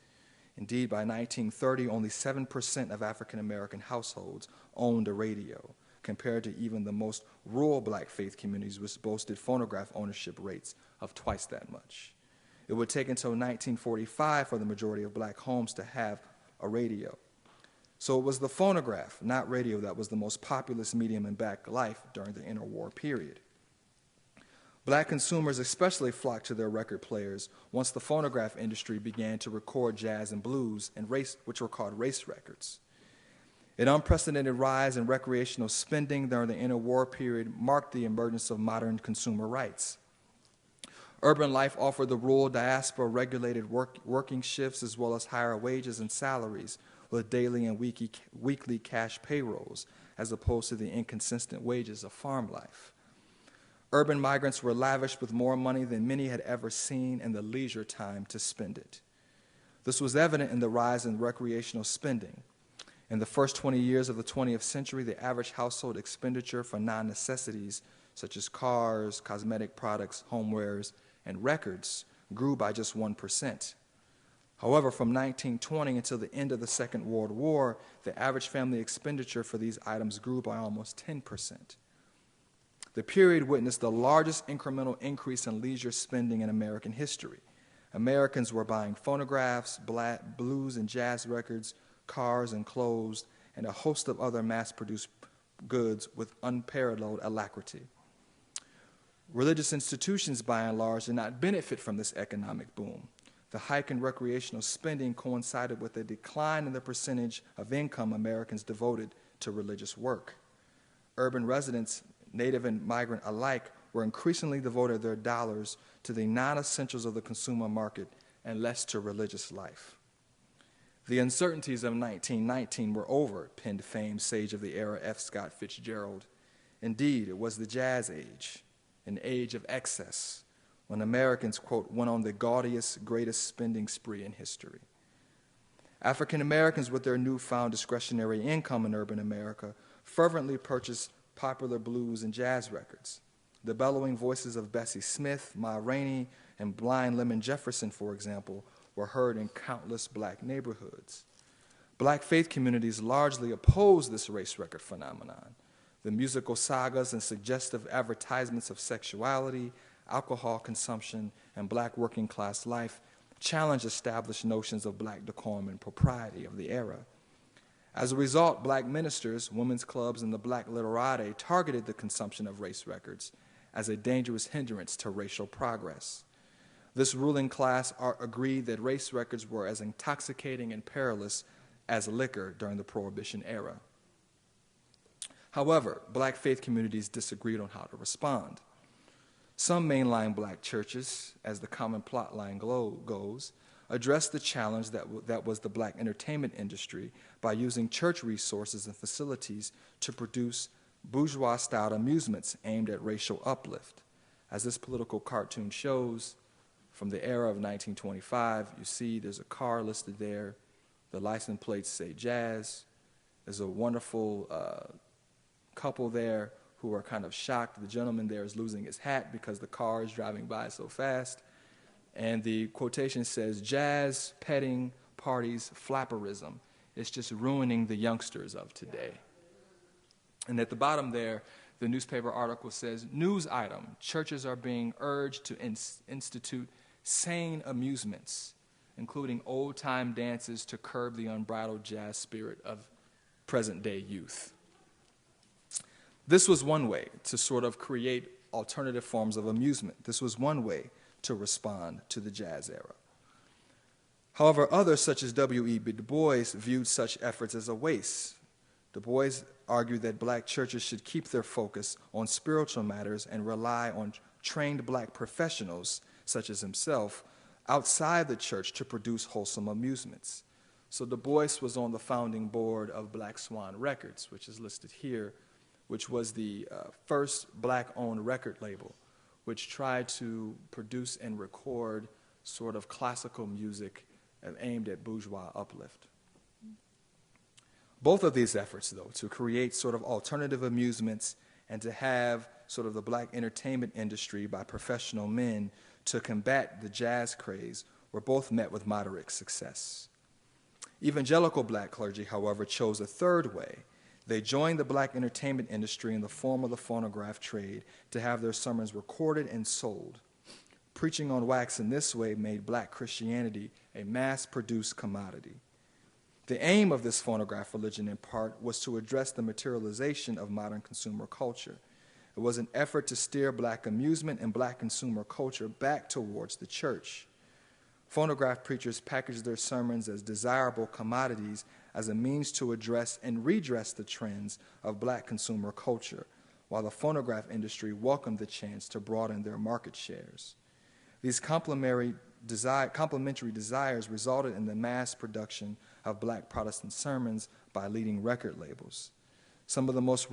Indeed, by 1930, only 7% of African-American households owned a radio, compared to even the most rural black faith communities, which boasted phonograph ownership rates of twice that much. It would take until 1945 for the majority of black homes to have a radio. So it was the phonograph, not radio, that was the most populous medium in black life during the interwar period. Black consumers especially flocked to their record players once the phonograph industry began to record jazz and blues, and which were called race records. An unprecedented rise in recreational spending during the interwar period marked the emergence of modern consumer rights. Urban life offered the rural diaspora regulated working shifts as well as higher wages and salaries with daily and weekly cash payrolls, as opposed to the inconsistent wages of farm life. Urban migrants were lavished with more money than many had ever seen and the leisure time to spend it. This was evident in the rise in recreational spending. In the first 20 years of the 20th century, the average household expenditure for non-necessities, such as cars, cosmetic products, homewares, and records, grew by just 1%. However, from 1920 until the end of the Second World War, the average family expenditure for these items grew by almost 10%. The period witnessed the largest incremental increase in leisure spending in American history. Americans were buying phonographs, blues and jazz records, cars and clothes, and a host of other mass-produced goods with unparalleled alacrity. Religious institutions, by and large, did not benefit from this economic boom. The hike in recreational spending coincided with a decline in the percentage of income Americans devoted to religious work. Urban residents, native and migrant alike, were increasingly devoted their dollars to the non-essentials of the consumer market and less to religious life. The uncertainties of 1919 were over, penned famed sage of the era F. Scott Fitzgerald. Indeed, it was the jazz age, an age of excess, when Americans, quote, went on the gaudiest, greatest spending spree in history. African Americans, with their newfound discretionary income in urban America, fervently purchased popular blues and jazz records. The bellowing voices of Bessie Smith, Ma Rainey, and Blind Lemon Jefferson, for example, were heard in countless black neighborhoods. Black faith communities largely opposed this race record phenomenon. The musical sagas and suggestive advertisements of sexuality, alcohol consumption, and black working class life challenged established notions of black decorum and propriety of the era. As a result, black ministers, women's clubs, and the black literati targeted the consumption of race records as a dangerous hindrance to racial progress. This ruling class agreed that race records were as intoxicating and perilous as liquor during the Prohibition era. However, black faith communities disagreed on how to respond. Some mainline black churches, as the common plotline goes, addressed the challenge that was the black entertainment industry by using church resources and facilities to produce bourgeois-styled amusements aimed at racial uplift. As this political cartoon shows, from the era of 1925, you see there's a car listed there. The license plates say jazz. There's a wonderful couple there who are kind of shocked. The gentleman there is losing his hat because the car is driving by so fast. And the quotation says, "Jazz, petting, parties, flapperism. It's just ruining the youngsters of today." And at the bottom there, the newspaper article says, "News item, churches are being urged to institute sane amusements, including old-time dances to curb the unbridled jazz spirit of present-day youth." This was one way to sort of create alternative forms of amusement. This was one way to respond to the jazz era. However, others, such as W.E.B. Du Bois, viewed such efforts as a waste. Du Bois argued that black churches should keep their focus on spiritual matters and rely on trained black professionals, such as himself, outside the church to produce wholesome amusements. So Du Bois was on the founding board of Black Swan Records, which is listed here, which was the first black-owned record label, which tried to produce and record sort of classical music aimed at bourgeois uplift. Both of these efforts, though, to create sort of alternative amusements and to have sort of the black entertainment industry by professional men to combat the jazz craze, were both met with moderate success. Evangelical black clergy, however, chose a third way. They joined the black entertainment industry in the form of the phonograph trade to have their sermons recorded and sold. Preaching on wax in this way made black Christianity a mass-produced commodity. The aim of this phonograph religion, in part, was to address the materialization of modern consumer culture. It was an effort to steer black amusement and black consumer culture back towards the church. Phonograph preachers packaged their sermons as desirable commodities as a means to address and redress the trends of black consumer culture, while the phonograph industry welcomed the chance to broaden their market shares. These complementary desires resulted in the mass production of black Protestant sermons by leading record labels. Some of the most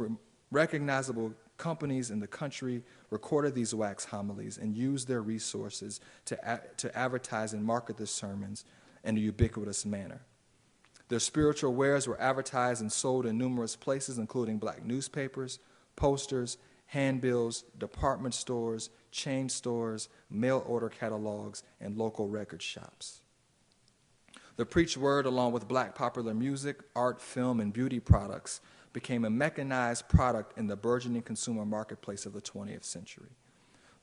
recognizable companies in the country recorded these wax homilies and used their resources to advertise and market their sermons in a ubiquitous manner. Their spiritual wares were advertised and sold in numerous places, including black newspapers, posters, handbills, department stores, chain stores, mail order catalogs, and local record shops. The preached word, along with black popular music, art, film, and beauty products, became a mechanized product in the burgeoning consumer marketplace of the 20th century.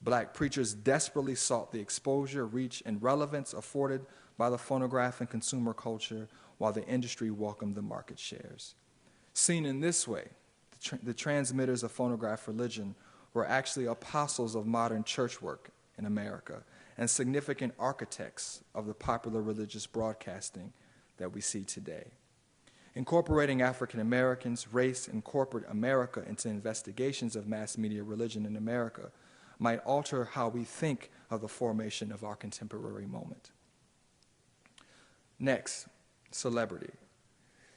Black preachers desperately sought the exposure, reach, and relevance afforded by the phonograph and consumer culture, while the industry welcomed the market shares. Seen in this way, the transmitters of phonograph religion were actually apostles of modern church work in America and significant architects of the popular religious broadcasting that we see today. Incorporating African Americans, race, and corporate America into investigations of mass media religion in America might alter how we think of the formation of our contemporary moment. Next, celebrity.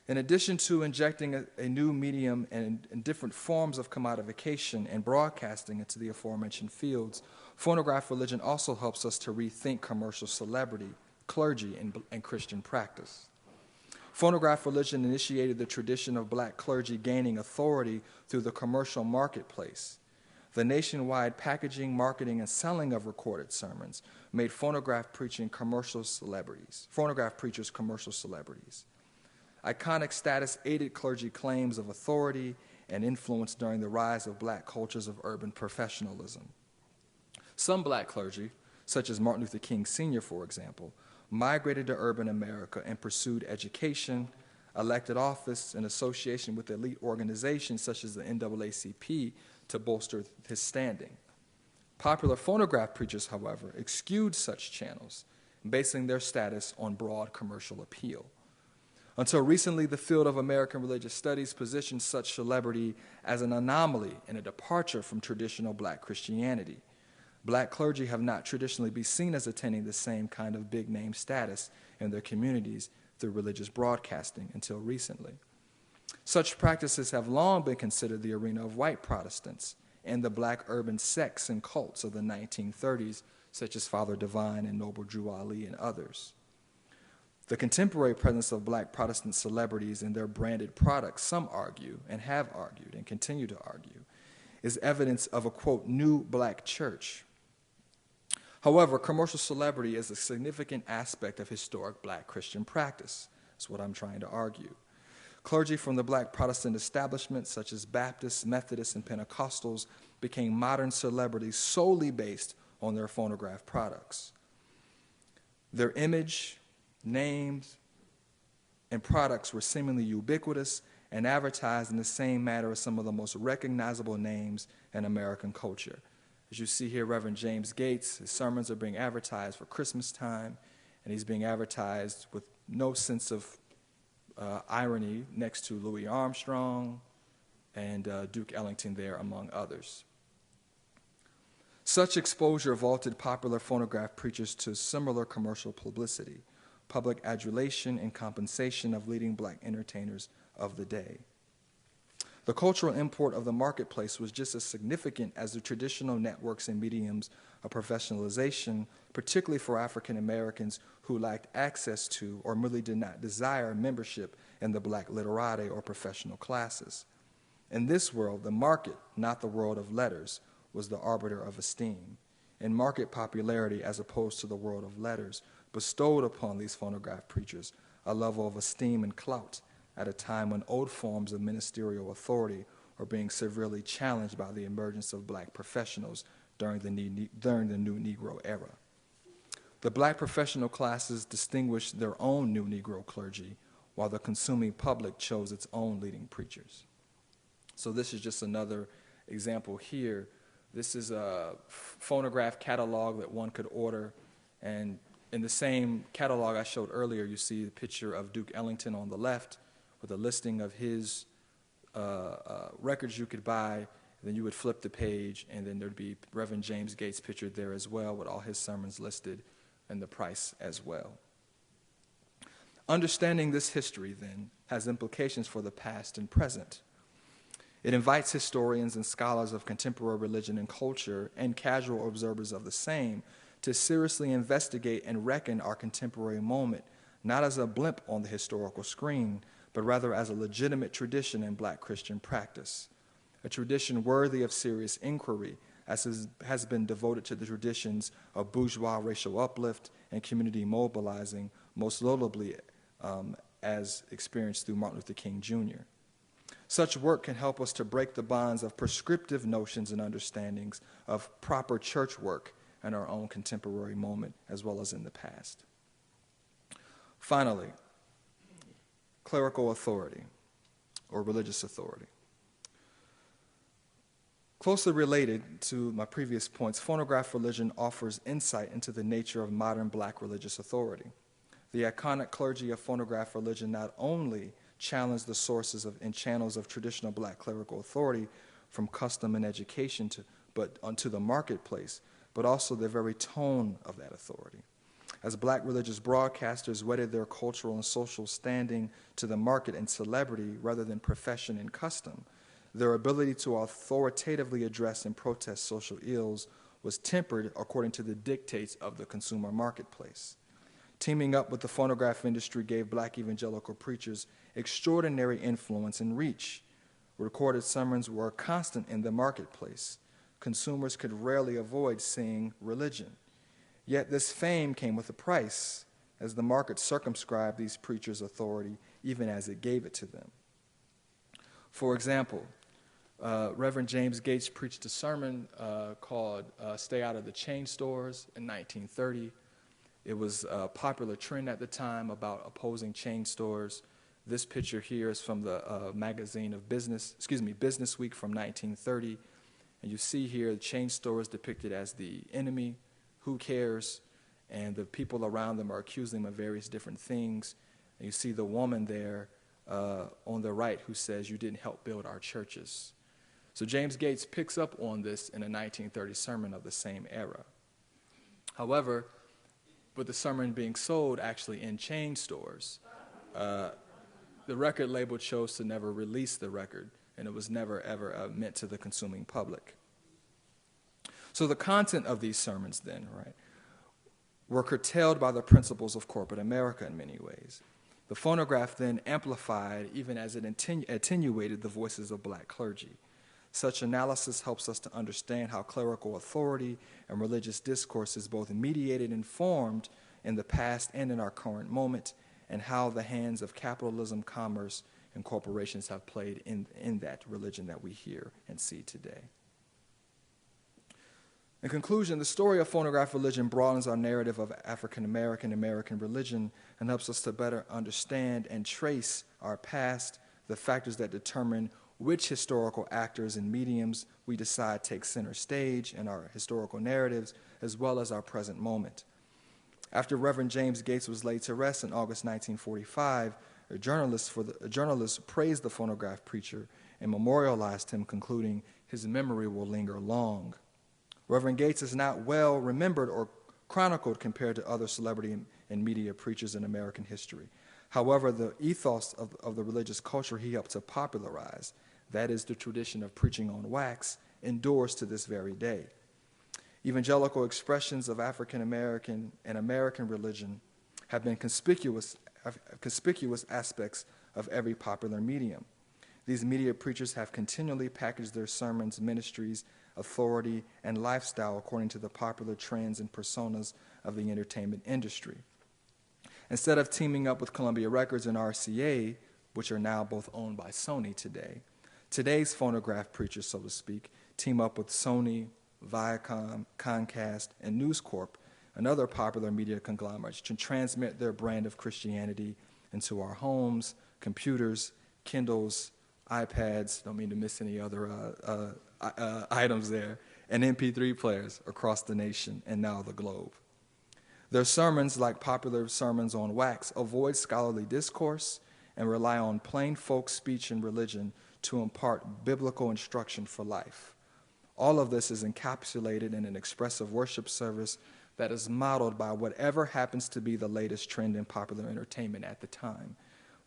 In addition to injecting a new medium and different forms of commodification and broadcasting into the aforementioned fields, phonograph religion also helps us to rethink commercial celebrity, clergy, and Christian practice. Phonograph religion initiated the tradition of black clergy gaining authority through the commercial marketplace. The nationwide packaging, marketing, and selling of recorded sermons made phonograph preachers commercial celebrities. Iconic status aided clergy claims of authority and influence during the rise of black cultures of urban professionalism. Some black clergy, such as Martin Luther King Sr., for example, migrated to urban America and pursued education, elected office, and association with elite organizations such as the NAACP to bolster his standing. Popular phonograph preachers, however, eschewed such channels, basing their status on broad commercial appeal. Until recently, the field of American religious studies positioned such celebrity as an anomaly and a departure from traditional black Christianity. Black clergy have not traditionally been seen as attaining the same kind of big-name status in their communities through religious broadcasting until recently. Such practices have long been considered the arena of white Protestants and the black urban sects and cults of the 1930s, such as Father Divine and Noble Drew Ali and others. The contemporary presence of black Protestant celebrities and their branded products, some argue, and have argued, and continue to argue, is evidence of a, quote, new black church. However, commercial celebrity is a significant aspect of historic black Christian practice. That's what I'm trying to argue. Clergy from the black Protestant establishment, such as Baptists, Methodists, and Pentecostals, became modern celebrities solely based on their phonograph products. Their image, names, and products were seemingly ubiquitous and advertised in the same manner as some of the most recognizable names in American culture. As you see here, Reverend James Gates, his sermons are being advertised for Christmas time, and he's being advertised with no sense of irony next to Louis Armstrong and Duke Ellington there, among others. Such exposure vaulted popular phonograph preachers to similar commercial publicity, public adulation, and compensation of leading black entertainers of the day. The cultural import of the marketplace was just as significant as the traditional networks and mediums of professionalization, particularly for African Americans who lacked access to or merely did not desire membership in the black literati or professional classes. In this world, the market, not the world of letters, was the arbiter of esteem, and market popularity, as opposed to the world of letters, bestowed upon these phonograph preachers a level of esteem and clout at a time when old forms of ministerial authority were being severely challenged by the emergence of black professionals during the new Negro era. The black professional classes distinguished their own new Negro clergy, while the consuming public chose its own leading preachers. So this is just another example here. This is a phonograph catalog that one could order, and in the same catalog I showed earlier, you see the picture of Duke Ellington on the left with a listing of his records you could buy. Then you would flip the page, and then there'd be Reverend James Gates pictured there as well with all his sermons listed and the price as well. Understanding this history, then, has implications for the past and present. It invites historians and scholars of contemporary religion and culture and casual observers of the same to seriously investigate and reckon our contemporary moment, not as a blimp on the historical screen, but rather as a legitimate tradition in black Christian practice, a tradition worthy of serious inquiry, as has been devoted to the traditions of bourgeois racial uplift and community mobilizing, most notably as experienced through Martin Luther King Jr. Such work can help us to break the bonds of prescriptive notions and understandings of proper church work in our own contemporary moment as well as in the past. Finally, clerical authority or religious authority. Closely related to my previous points, phonograph religion offers insight into the nature of modern black religious authority. The iconic clergy of phonograph religion not only challenge the sources and channels of traditional black clerical authority from custom and education but onto the marketplace, but also the very tone of that authority. As black religious broadcasters wedded their cultural and social standing to the market and celebrity rather than profession and custom, their ability to authoritatively address and protest social ills was tempered according to the dictates of the consumer marketplace. Teaming up with the phonograph industry gave black evangelical preachers extraordinary influence and reach. Recorded sermons were constant in the marketplace. Consumers could rarely avoid seeing religion. Yet this fame came with a price, as the market circumscribed these preachers' authority even as it gave it to them. For example, Reverend James Gates preached a sermon called Stay Out of the Chain Stores in 1930. It was a popular trend at the time about opposing chain stores. This picture here is from the magazine of Business Week from 1930. And you see here the chain stores depicted as the enemy, who cares, and the people around them are accusing them of various different things. And you see the woman there on the right who says, "You didn't help build our churches." So James Gates picks up on this in a 1930 sermon of the same era. However, with the sermon being sold actually in chain stores, the record label chose to never release the record, and it was never ever meant to the consuming public. So the content of these sermons then, right, were curtailed by the principles of corporate America in many ways. The phonograph then amplified, even as it attenuated the voices of black clergy. Such analysis helps us to understand how clerical authority and religious discourse is both mediated and formed in the past and in our current moment, and how the hands of capitalism, commerce, and corporations have played in that religion that we hear and see today. In conclusion, the story of phonograph religion broadens our narrative of African American religion and helps us to better understand and trace our past, the factors that determine which historical actors and mediums we decide take center stage in our historical narratives, as well as our present moment. After Reverend James Gates was laid to rest in August 1945, a journalist praised the phonograph preacher and memorialized him, concluding, "His memory will linger long." Reverend Gates is not well remembered or chronicled compared to other celebrity and media preachers in American history. However, the ethos of the religious culture he helped to popularize, that is, the tradition of preaching on wax, endures to this very day. Evangelical expressions of African American and American religion have been conspicuous aspects of every popular medium. These media preachers have continually packaged their sermons, ministries, authority, and lifestyle according to the popular trends and personas of the entertainment industry. Instead of teaming up with Columbia Records and RCA, which are now both owned by Sony today, today's phonograph preachers, so to speak, team up with Sony, Viacom, Comcast, and News Corp, and other popular media conglomerates to transmit their brand of Christianity into our homes, computers, Kindles, iPads, don't mean to miss any other items there, and MP3 players across the nation and now the globe. Their sermons, like popular sermons on wax, avoid scholarly discourse and rely on plain folk speech and religion to impart biblical instruction for life. All of this is encapsulated in an expressive worship service that is modeled by whatever happens to be the latest trend in popular entertainment at the time,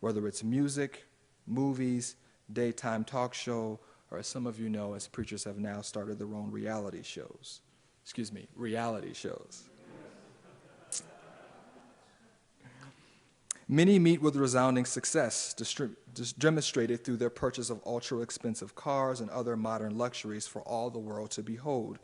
whether it's music, movies, daytime talk show, or as some of you know, as preachers have now started their own reality shows. Many meet with resounding success, demonstrated through their purchase of ultra-expensive cars and other modern luxuries for all the world to behold.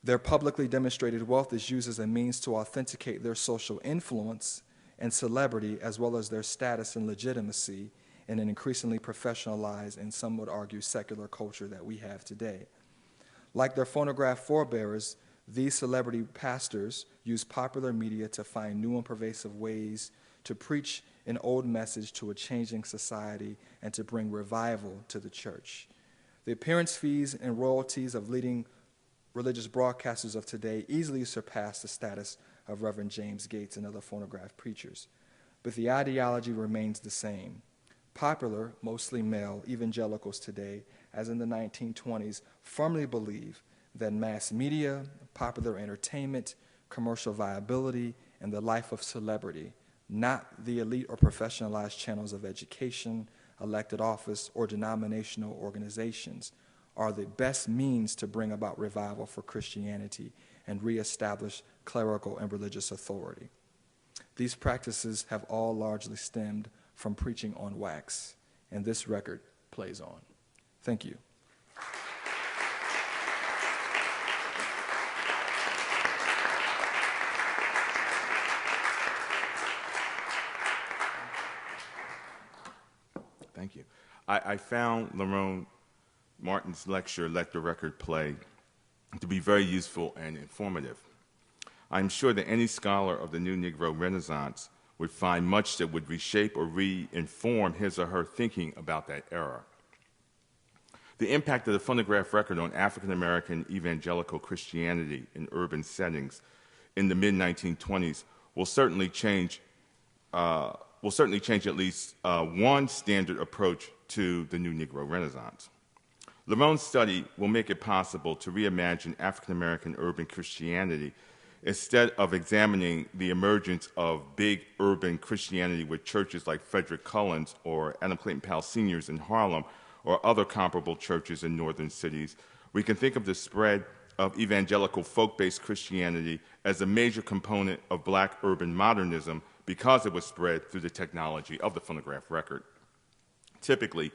Their publicly demonstrated wealth is used as a means to authenticate their social influence and celebrity, as well as their status and legitimacy in an increasingly professionalized and some would argue secular culture that we have today. Like their phonograph forebearers, these celebrity pastors use popular media to find new and pervasive ways to preach an old message to a changing society and to bring revival to the church. The appearance fees and royalties of leading religious broadcasters of today easily surpass the status of Reverend James Gates and other phonograph preachers. But the ideology remains the same. Popular, mostly male, evangelicals today, as in the 1920s, firmly believe that mass media, popular entertainment, commercial viability, and the life of celebrity, not the elite or professionalized channels of education, elected office, or denominational organizations, are the best means to bring about revival for Christianity and reestablish clerical and religious authority. These practices have all largely stemmed from preaching on wax, and this record plays on. Thank you. Thank you. I found Lerone Martin's lecture, Let the Record Play, to be very useful and informative. I'm sure that any scholar of the New Negro Renaissance would find much that would reshape or re-inform his or her thinking about that era. The impact of the phonograph record on African-American evangelical Christianity in urban settings in the mid-1920s will certainly change at least one standard approach to the New Negro Renaissance. Lerone's study will make it possible to reimagine African-American urban Christianity instead of examining the emergence of big urban Christianity with churches like Frederick Cullen's or Adam Clayton Powell Sr.'s in Harlem or other comparable churches in northern cities. We can think of the spread of evangelical folk-based Christianity as a major component of black urban modernism because it was spread through the technology of the phonograph record. Typically,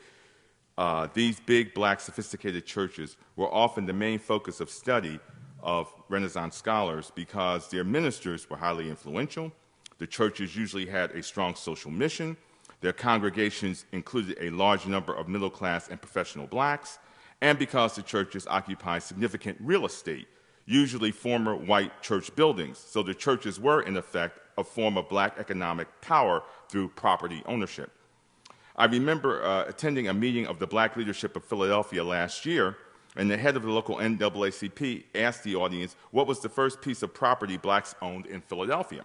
these big black sophisticated churches were often the main focus of study of Renaissance scholars because their ministers were highly influential. The churches usually had a strong social mission. Their congregations included a large number of middle-class and professional blacks, and because the churches occupied significant real estate, usually former white church buildings. So the churches were, in effect, a form of black economic power through property ownership. I remember attending a meeting of the black leadership of Philadelphia last year, and the head of the local NAACP asked the audience what was the first piece of property blacks owned in Philadelphia.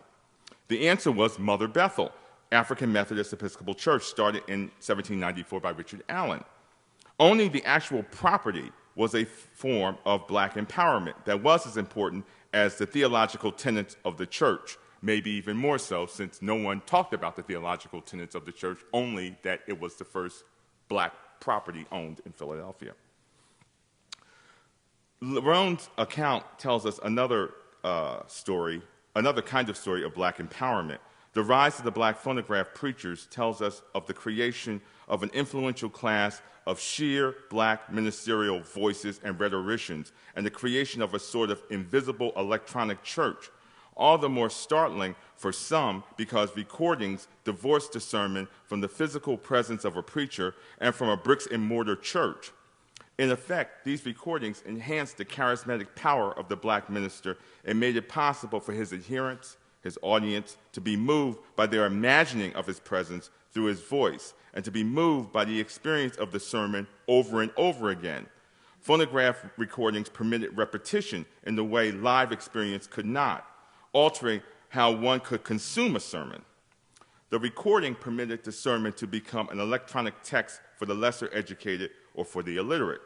The answer was Mother Bethel, African Methodist Episcopal Church, started in 1794 by Richard Allen. Owning the actual property was a form of black empowerment that was as important as the theological tenets of the church, maybe even more so since no one talked about the theological tenets of the church, only that it was the first black property owned in Philadelphia. Lerone's account tells us another kind of story of black empowerment. The rise of the black phonograph preachers tells us of the creation of an influential class of sheer black ministerial voices and rhetoricians, and the creation of a sort of invisible electronic church, all the more startling for some because recordings divorced the sermon from the physical presence of a preacher and from a bricks-and-mortar church. In effect, these recordings enhanced the charismatic power of the black minister and made it possible for his adherents, his audience, to be moved by their imagining of his presence through his voice, and to be moved by the experience of the sermon over and over again. Phonograph recordings permitted repetition in the way live experience could not, altering how one could consume a sermon. The recording permitted the sermon to become an electronic text for the lesser educated or for the illiterate.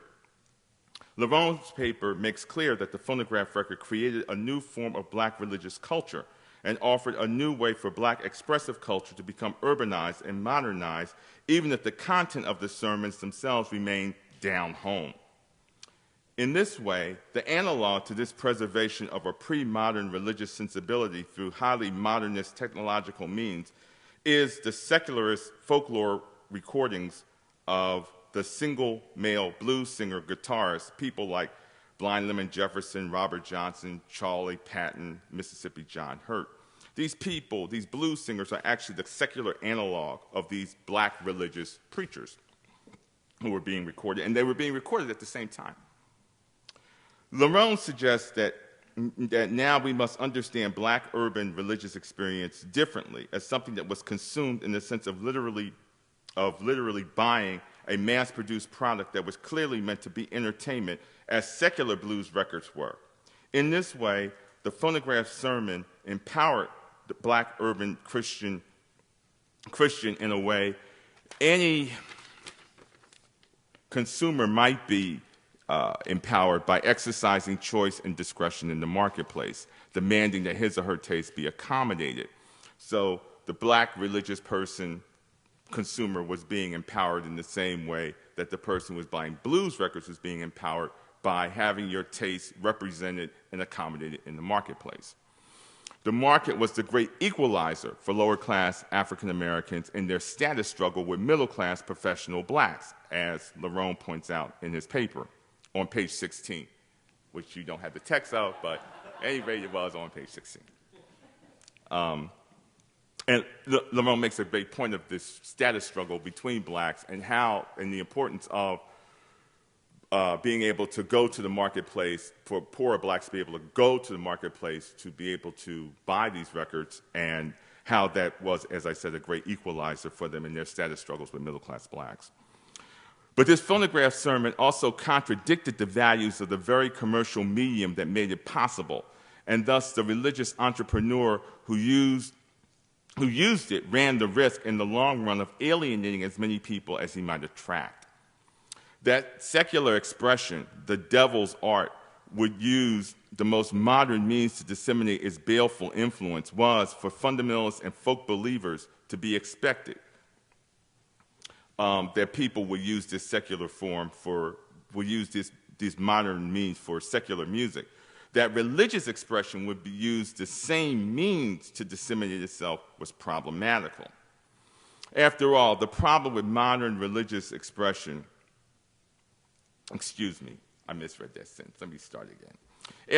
Lerone's paper makes clear that the phonograph record created a new form of black religious culture and offered a new way for black expressive culture to become urbanized and modernized, even if the content of the sermons themselves remained down home. In this way, the analog to this preservation of a pre-modern religious sensibility through highly modernist technological means is the secularist folklore recordings of the single male blues singer guitarists, people like Blind Lemon Jefferson, Robert Johnson, Charlie Patton, Mississippi John Hurt. These people, these blues singers, are actually the secular analog of these black religious preachers who were being recorded, and they were being recorded at the same time. Lerone suggests that now we must understand black urban religious experience differently as something that was consumed in the sense of literally buying a mass-produced product that was clearly meant to be entertainment, as secular blues records were. In this way, the phonograph sermon empowered the black urban Christian in a way any consumer might be empowered by exercising choice and discretion in the marketplace, demanding that his or her taste be accommodated. So the black religious consumer was being empowered in the same way that the person who was buying blues records was being empowered by having your taste represented and accommodated in the marketplace. The market was the great equalizer for lower-class African Americans in their status struggle with middle-class professional blacks, as Lerone points out in his paper on page 16, which you don't have the text of, but at any rate, it was on page 16. And Lerone makes a great point of this status struggle between blacks and the importance of being able to go to the marketplace, for poorer blacks to be able to go to the marketplace to be able to buy these records, and how that was, as I said, a great equalizer for them in their status struggles with middle-class blacks. But this phonograph sermon also contradicted the values of the very commercial medium that made it possible, and thus the religious entrepreneur who used it ran the risk in the long run of alienating as many people as he might attract. That secular expression, the devil's art, would use the most modern means to disseminate its baleful influence was, for fundamentalists and folk believers, to be expected. That people would use this secular form would use these modern means for secular music. That religious expression would use the same means to disseminate itself was problematical. After all, the problem with modern religious expression, excuse me, I misread that sentence. Let me start again.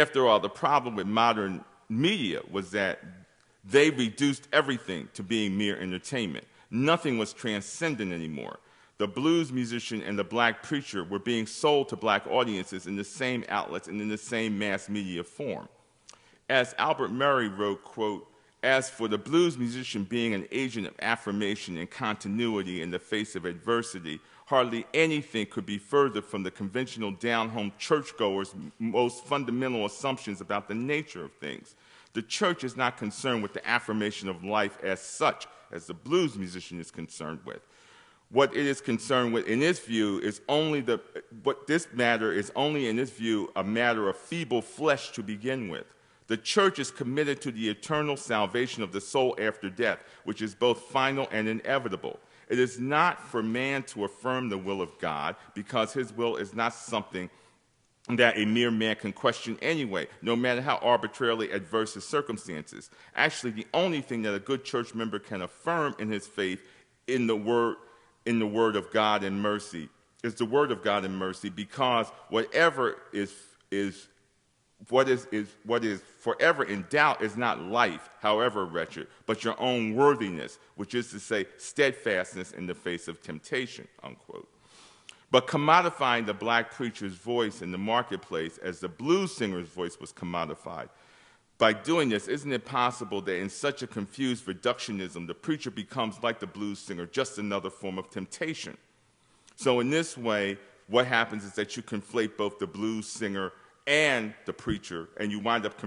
After all, the problem with modern media was that they reduced everything to being mere entertainment. Nothing was transcendent anymore. The blues musician and the black preacher were being sold to black audiences in the same outlets and in the same mass media form. As Albert Murray wrote, quote, "As for the blues musician being an agent of affirmation and continuity in the face of adversity, hardly anything could be further from the conventional down-home churchgoer's most fundamental assumptions about the nature of things. The church is not concerned with the affirmation of life as such as the blues musician is concerned with. What it is concerned with, in its view, is only a matter of feeble flesh to begin with. The church is committed to the eternal salvation of the soul after death, which is both final and inevitable. It is not for man to affirm the will of God, because his will is not something that a mere man can question anyway, no matter how arbitrarily adverse his circumstances. Actually, the only thing that a good church member can affirm in his faith in the word of God and mercy is the word of God and mercy, because whatever what is forever in doubt is not life, however wretched, but your own worthiness, which is to say steadfastness in the face of temptation, unquote. But commodifying the black preacher's voice in the marketplace as the blues singer's voice was commodified, by doing this, isn't it possible that in such a confused reductionism, the preacher becomes, like the blues singer, just another form of temptation? So in this way, what happens is that you conflate both the blues singer and the preacher, and you wind up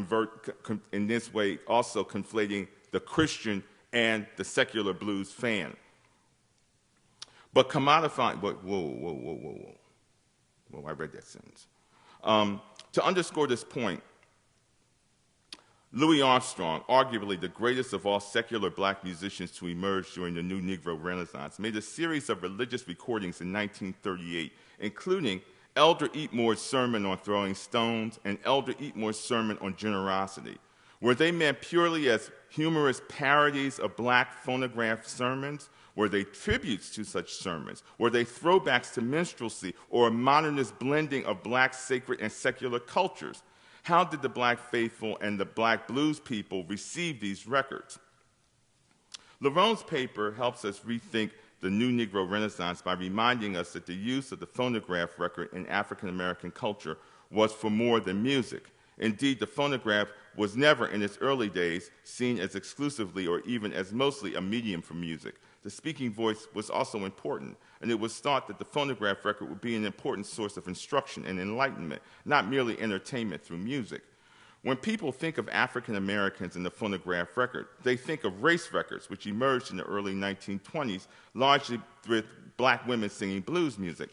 in this way also conflating the Christian and the secular blues fan. But commodifying, whoa, I read that sentence. To underscore this point, Louis Armstrong, arguably the greatest of all secular black musicians to emerge during the New Negro Renaissance, made a series of religious recordings in 1938, including Elder Eatmore's sermon on throwing stones and Elder Eatmore's sermon on generosity. Were they meant purely as humorous parodies of black phonograph sermons? Were they tributes to such sermons? Were they throwbacks to minstrelsy or a modernist blending of black sacred and secular cultures? How did the black faithful and the black blues people receive these records? Lerone's paper helps us rethink the New Negro Renaissance by reminding us that the use of the phonograph record in African American culture was for more than music. Indeed, the phonograph was never in its early days seen as exclusively or even as mostly a medium for music. The speaking voice was also important, and it was thought that the phonograph record would be an important source of instruction and enlightenment, not merely entertainment through music. When people think of African Americans in the phonograph record, they think of race records, which emerged in the early 1920s, largely with black women singing blues music.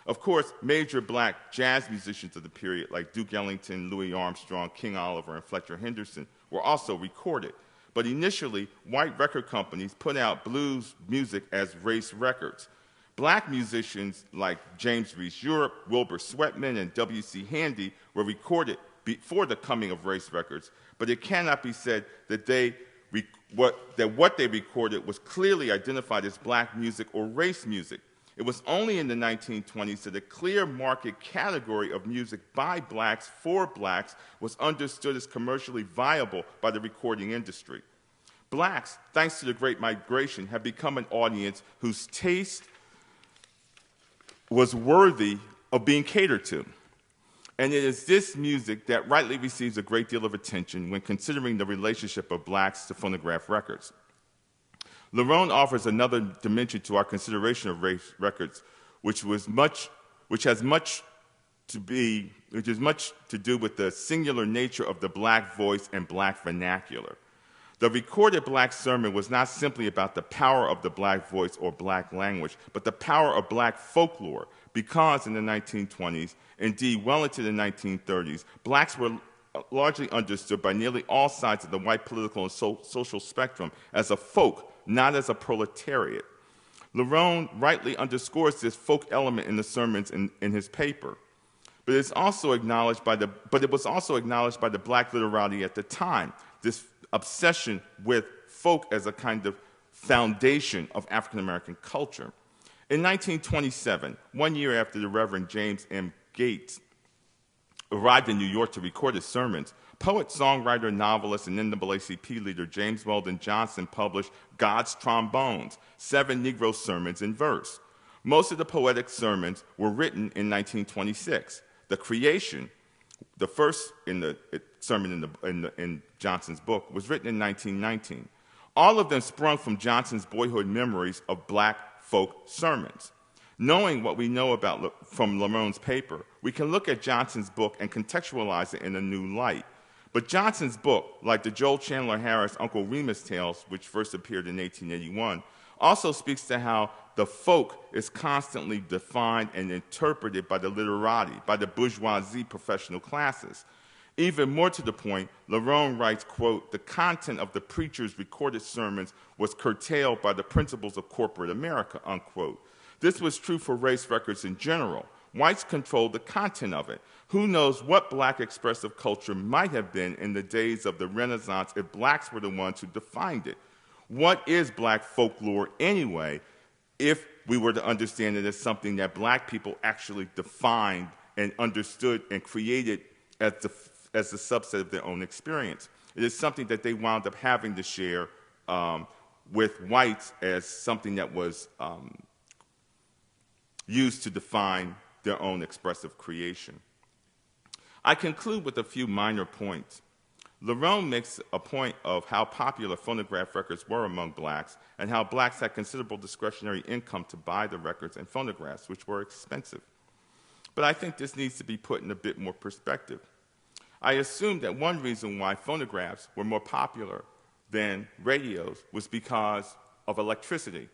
Of course, major black jazz musicians of the period, like Duke Ellington, Louis Armstrong, King Oliver, and Fletcher Henderson, were also recorded. But initially, white record companies put out blues music as race records. Black musicians like James Reese Europe, Wilbur Sweatman, and W.C. Handy were recorded before the coming of race records, but it cannot be said that what they recorded was clearly identified as black music or race music. It was only in the 1920s that a clear market category of music by blacks for blacks was understood as commercially viable by the recording industry. Blacks, thanks to the Great Migration, have become an audience whose taste was worthy of being catered to. And it is this music that rightly receives a great deal of attention when considering the relationship of blacks to phonograph records. Lerone offers another dimension to our consideration of race records, which has much to do with the singular nature of the black voice and black vernacular. The recorded black sermon was not simply about the power of the black voice or black language, but the power of black folklore, because in the 1920s, indeed well into the 1930s, blacks were largely understood by nearly all sides of the white political and social spectrum as a folk, not as a proletariat. Lerone rightly underscores this folk element in the sermons in his paper. But it was also acknowledged by the black literati at the time, this obsession with folk as a kind of foundation of African American culture. In 1927, 1 year after the Reverend James M. Gates arrived in New York to record his sermons, poet, songwriter, novelist, and NAACP leader James Weldon Johnson published God's Trombones, 7 Negro sermons in verse. Most of the poetic sermons were written in 1926. The Creation, the first sermon in Johnson's book, was written in 1919. All of them sprung from Johnson's boyhood memories of black folk sermons. Knowing what we know from Lerone's paper, we can look at Johnson's book and contextualize it in a new light. But Johnson's book, like the Joel Chandler Harris Uncle Remus tales, which first appeared in 1881, also speaks to how the folk is constantly defined and interpreted by the literati, by the bourgeoisie professional classes. Even more to the point, Lerone writes, quote, "The content of the preacher's recorded sermons was curtailed by the principles of corporate America," unquote. This was true for race records in general. Whites controlled the content of it. Who knows what black expressive culture might have been in the days of the Renaissance if blacks were the ones who defined it? What is black folklore anyway, if we were to understand it as something that black people actually defined and understood and created as a subset of their own experience? It is something that they wound up having to share with whites as something that was used to define their own expressive creation. I conclude with a few minor points. Lerone makes a point of how popular phonograph records were among blacks and how blacks had considerable discretionary income to buy the records and phonographs, which were expensive. But I think this needs to be put in a bit more perspective. I assume that one reason why phonographs were more popular than radios was because of electricity.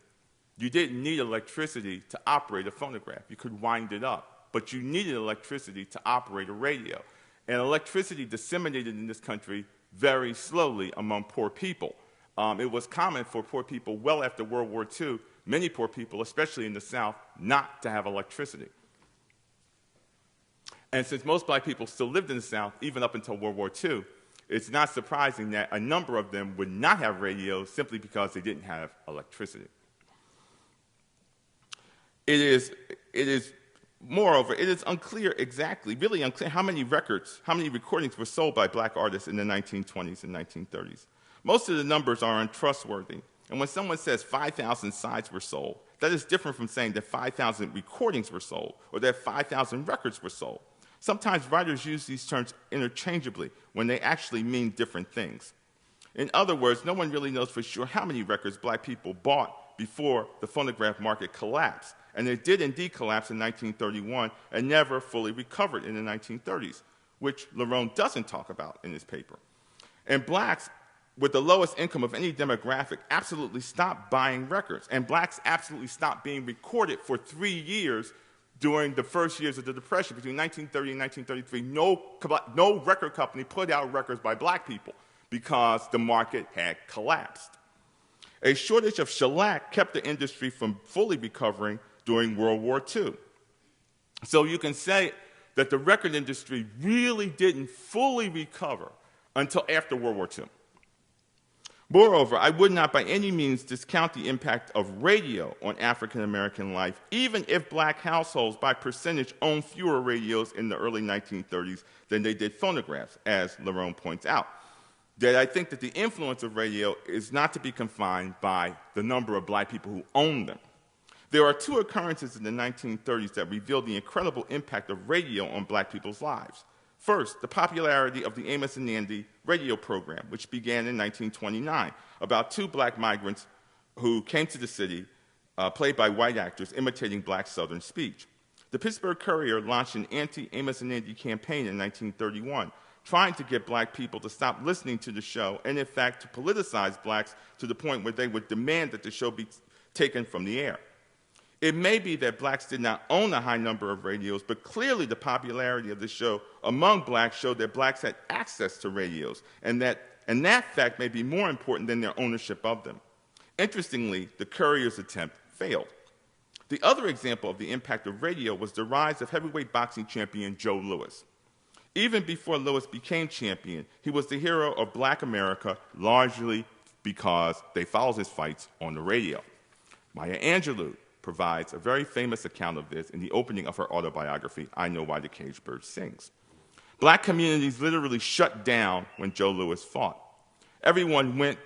You didn't need electricity to operate a phonograph. You could wind it up, but you needed electricity to operate a radio. And electricity disseminated in this country very slowly among poor people. It was common for poor people well after World War II, many poor people, especially in the South, not to have electricity. And since most black people still lived in the South, even up until World War II, it's not surprising that a number of them would not have radios simply because they didn't have electricity. Moreover, it is unclear exactly, really unclear, how many recordings were sold by black artists in the 1920s and 1930s. Most of the numbers are untrustworthy. And when someone says 5,000 sides were sold, that is different from saying that 5,000 recordings were sold or that 5,000 records were sold. Sometimes writers use these terms interchangeably when they actually mean different things. In other words, no one really knows for sure how many records black people bought before the phonograph market collapsed. And it did indeed collapse in 1931 and never fully recovered in the 1930s, which Lerone doesn't talk about in his paper. And blacks, with the lowest income of any demographic, absolutely stopped buying records. And blacks absolutely stopped being recorded for 3 years during the first years of the Depression. Between 1930 and 1933, no record company put out records by black people because the market had collapsed. A shortage of shellac kept the industry from fully recovering during World War II. So you can say that the record industry really didn't fully recover until after World War II. Moreover, I would not by any means discount the impact of radio on African American life, even if black households by percentage owned fewer radios in the early 1930s than they did phonographs, as Lerone points out. That I think that the influence of radio is not to be confined by the number of black people who own them. There are two occurrences in the 1930s that reveal the incredible impact of radio on black people's lives. First, the popularity of the Amos and Andy radio program, which began in 1929, about two black migrants who came to the city, played by white actors, imitating black Southern speech. The Pittsburgh Courier launched an anti-Amos and Andy campaign in 1931, trying to get black people to stop listening to the show and, in fact, to politicize blacks to the point where they would demand that the show be taken from the air. It may be that blacks did not own a high number of radios, but clearly the popularity of the show among blacks showed that blacks had access to radios, and that fact may be more important than their ownership of them. Interestingly, the Courier's attempt failed. The other example of the impact of radio was the rise of heavyweight boxing champion Joe Louis. Even before Louis became champion, he was the hero of black America, largely because they followed his fights on the radio. Maya Angelou provides a very famous account of this in the opening of her autobiography, I Know Why the Caged Bird Sings. Black communities literally shut down when Joe Louis fought. Everyone went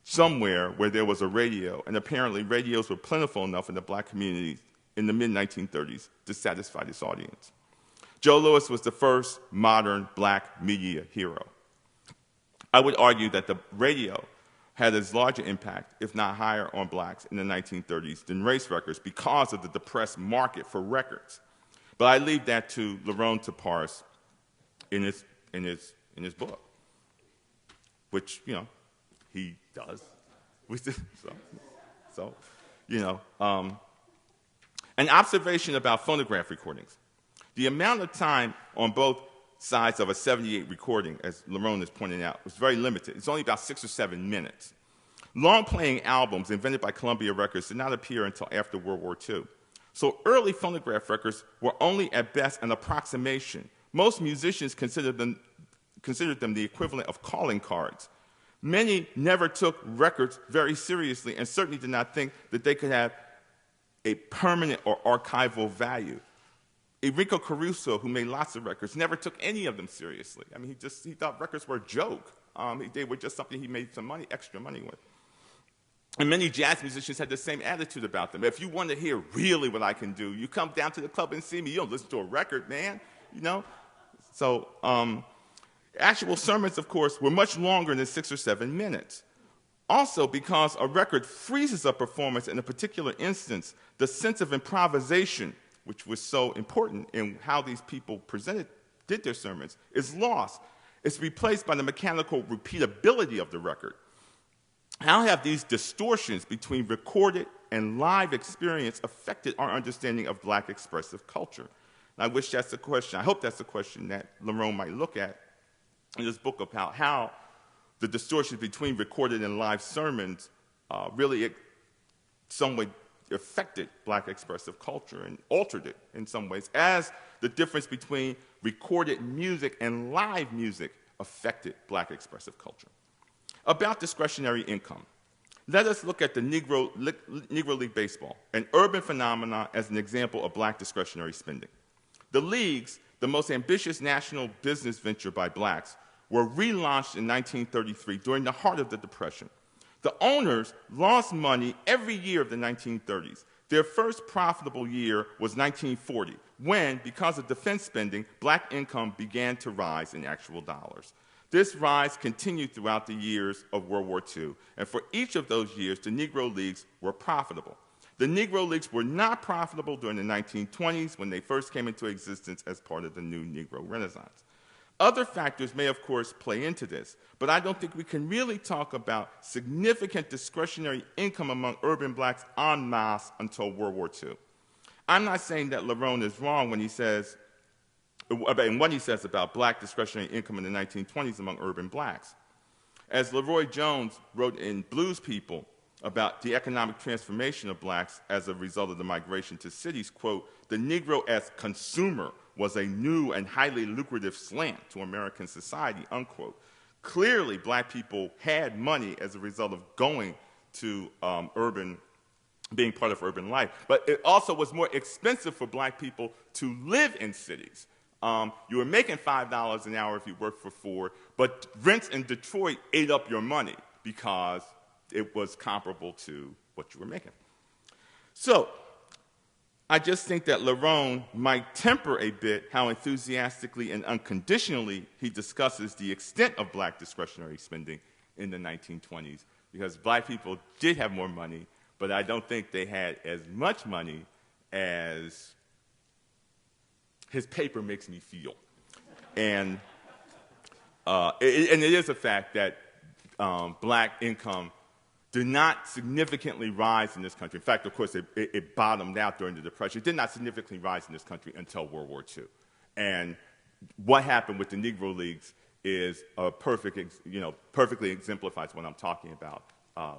somewhere where there was a radio, and apparently radios were plentiful enough in the black communities in the mid-1930s to satisfy this audience. Joe Louis was the first modern black media hero. I would argue that the radio had as large an impact, if not higher, on blacks in the 1930s than race records because of the depressed market for records. But I leave that to Lerone to parse in his book, which, he does. An observation about phonograph recordings. The amount of time on both size of a 78 recording, as Lerone is pointing out, was very limited. It's only about 6 or 7 minutes. Long-playing albums invented by Columbia Records did not appear until after World War II. So early phonograph records were only at best an approximation. Most musicians considered them the equivalent of calling cards. Many never took records very seriously and certainly did not think that they could have a permanent or archival value. Enrico Caruso, who made lots of records, never took any of them seriously. I mean, he thought records were a joke. They were just something he made some money, extra money with. And many jazz musicians had the same attitude about them. If you want to hear really what I can do, you come down to the club and see me. You don't listen to a record, man, you know? So actual sermons, of course, were much longer than 6 or 7 minutes. Also, because a record freezes a performance in a particular instance, the sense of improvisation, which was so important in how these people did their sermons, is lost. It's replaced by the mechanical repeatability of the record. How have these distortions between recorded and live experience affected our understanding of Black expressive culture? And I wish that's the question. I hope that's the question that Lerone might look at in this book about how the distortions between recorded and live sermons really some way affected Black expressive culture and altered it in some ways, as the difference between recorded music and live music affected Black expressive culture. About discretionary income, let us look at the Negro League Baseball, an urban phenomenon, as an example of Black discretionary spending. The leagues, the most ambitious national business venture by Blacks, were relaunched in 1933 during the heart of the Depression. The owners lost money every year of the 1930s. Their first profitable year was 1940, when, because of defense spending, Black income began to rise in actual dollars. This rise continued throughout the years of World War II, and for each of those years, the Negro Leagues were profitable. The Negro Leagues were not profitable during the 1920s when they first came into existence as part of the new Negro Renaissance. Other factors may, of course, play into this, but I don't think we can really talk about significant discretionary income among urban Blacks en masse until World War II. I'm not saying that Lerone is wrong when he says, in what he says about Black discretionary income in the 1920s among urban Blacks. As Leroy Jones wrote in Blues People about the economic transformation of Blacks as a result of the migration to cities, quote, the Negro as consumer was a new and highly lucrative slant to American society, unquote. Clearly, Black people had money as a result of going to being part of urban life. But it also was more expensive for Black people to live in cities. You were making $5 an hour if you worked for $4, but rents in Detroit ate up your money because it was comparable to what you were making. So I just think that Lerone might temper a bit how enthusiastically and unconditionally he discusses the extent of Black discretionary spending in the 1920s, because Black people did have more money, but I don't think they had as much money as his paper makes me feel. And it is a fact that Black income did not significantly rise in this country. In fact, of course, it bottomed out during the Depression. It did not significantly rise in this country until World War II. And what happened with the Negro Leagues is perfectly exemplifies what I'm talking about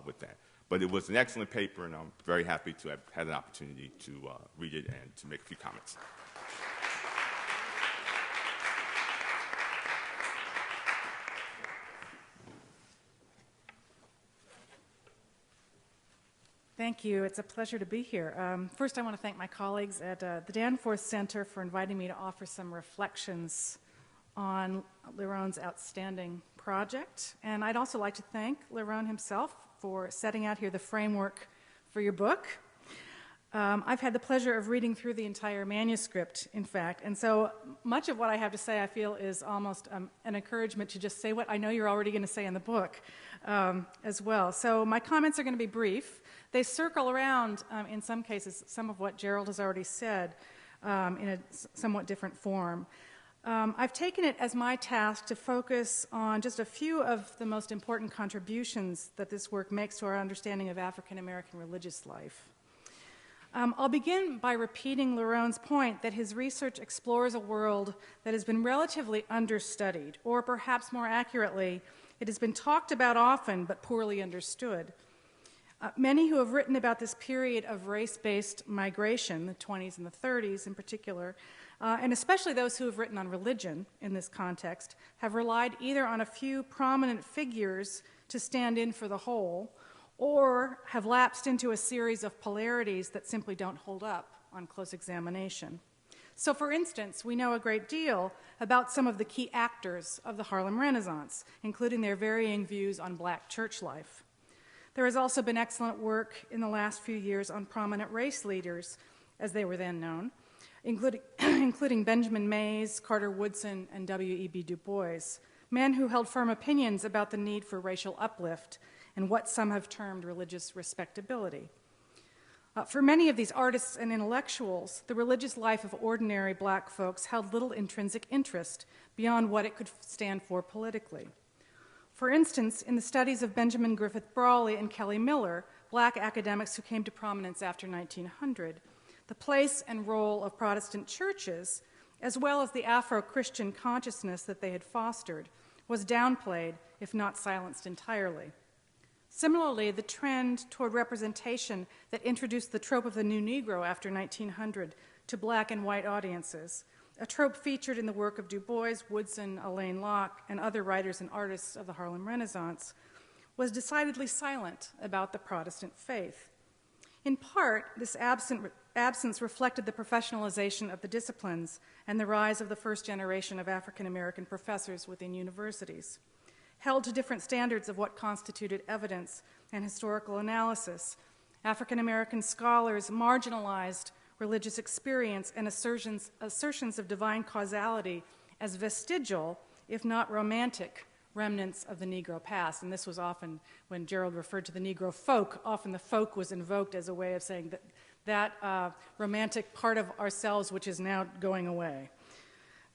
with that. But it was an excellent paper, and I'm very happy to have had an opportunity to read it and to make a few comments. Thank you. It's a pleasure to be here. First, I want to thank my colleagues at the Danforth Center for inviting me to offer some reflections on Lerone's outstanding project. And I'd also like to thank Lerone himself for setting out here the framework for your book. I've had the pleasure of reading through the entire manuscript, in fact, and so much of what I have to say, I feel, is almost an encouragement to just say what I know you're already going to say in the book as well. So my comments are going to be brief. They circle around, in some cases, some of what Gerald has already said in a somewhat different form. I've taken it as my task to focus on just a few of the most important contributions that this work makes to our understanding of African American religious life. I'll begin by repeating Lerone's point that his research explores a world that has been relatively understudied, or perhaps more accurately, it has been talked about often but poorly understood. Many who have written about this period of race-based migration, the 20s and the 30s in particular, and especially those who have written on religion in this context, have relied either on a few prominent figures to stand in for the whole, or have lapsed into a series of polarities that simply don't hold up on close examination. So, for instance, we know a great deal about some of the key actors of the Harlem Renaissance, including their varying views on black church life. There has also been excellent work in the last few years on prominent race leaders, as they were then known, including Benjamin Mays, Carter Woodson, and W.E.B. Du Bois, men who held firm opinions about the need for racial uplift and what some have termed religious respectability. For many of these artists and intellectuals, the religious life of ordinary black folks held little intrinsic interest beyond what it could stand for politically. For instance, in the studies of Benjamin Griffith Brawley and Kelly Miller, black academics who came to prominence after 1900, the place and role of Protestant churches, as well as the Afro-Christian consciousness that they had fostered, was downplayed, if not silenced entirely. Similarly, the trend toward representation that introduced the trope of the new Negro after 1900 to black and white audiences, a trope featured in the work of Du Bois, Woodson, Alain Locke, and other writers and artists of the Harlem Renaissance, was decidedly silent about the Protestant faith. In part, this absence reflected the professionalization of the disciplines and the rise of the first generation of African American professors within universities, held to different standards of what constituted evidence and historical analysis. African American scholars marginalized religious experience and assertions of divine causality as vestigial, if not romantic, remnants of the Negro past. And this was often, when Gerald referred to the Negro folk, often the folk was invoked as a way of saying that romantic part of ourselves which is now going away.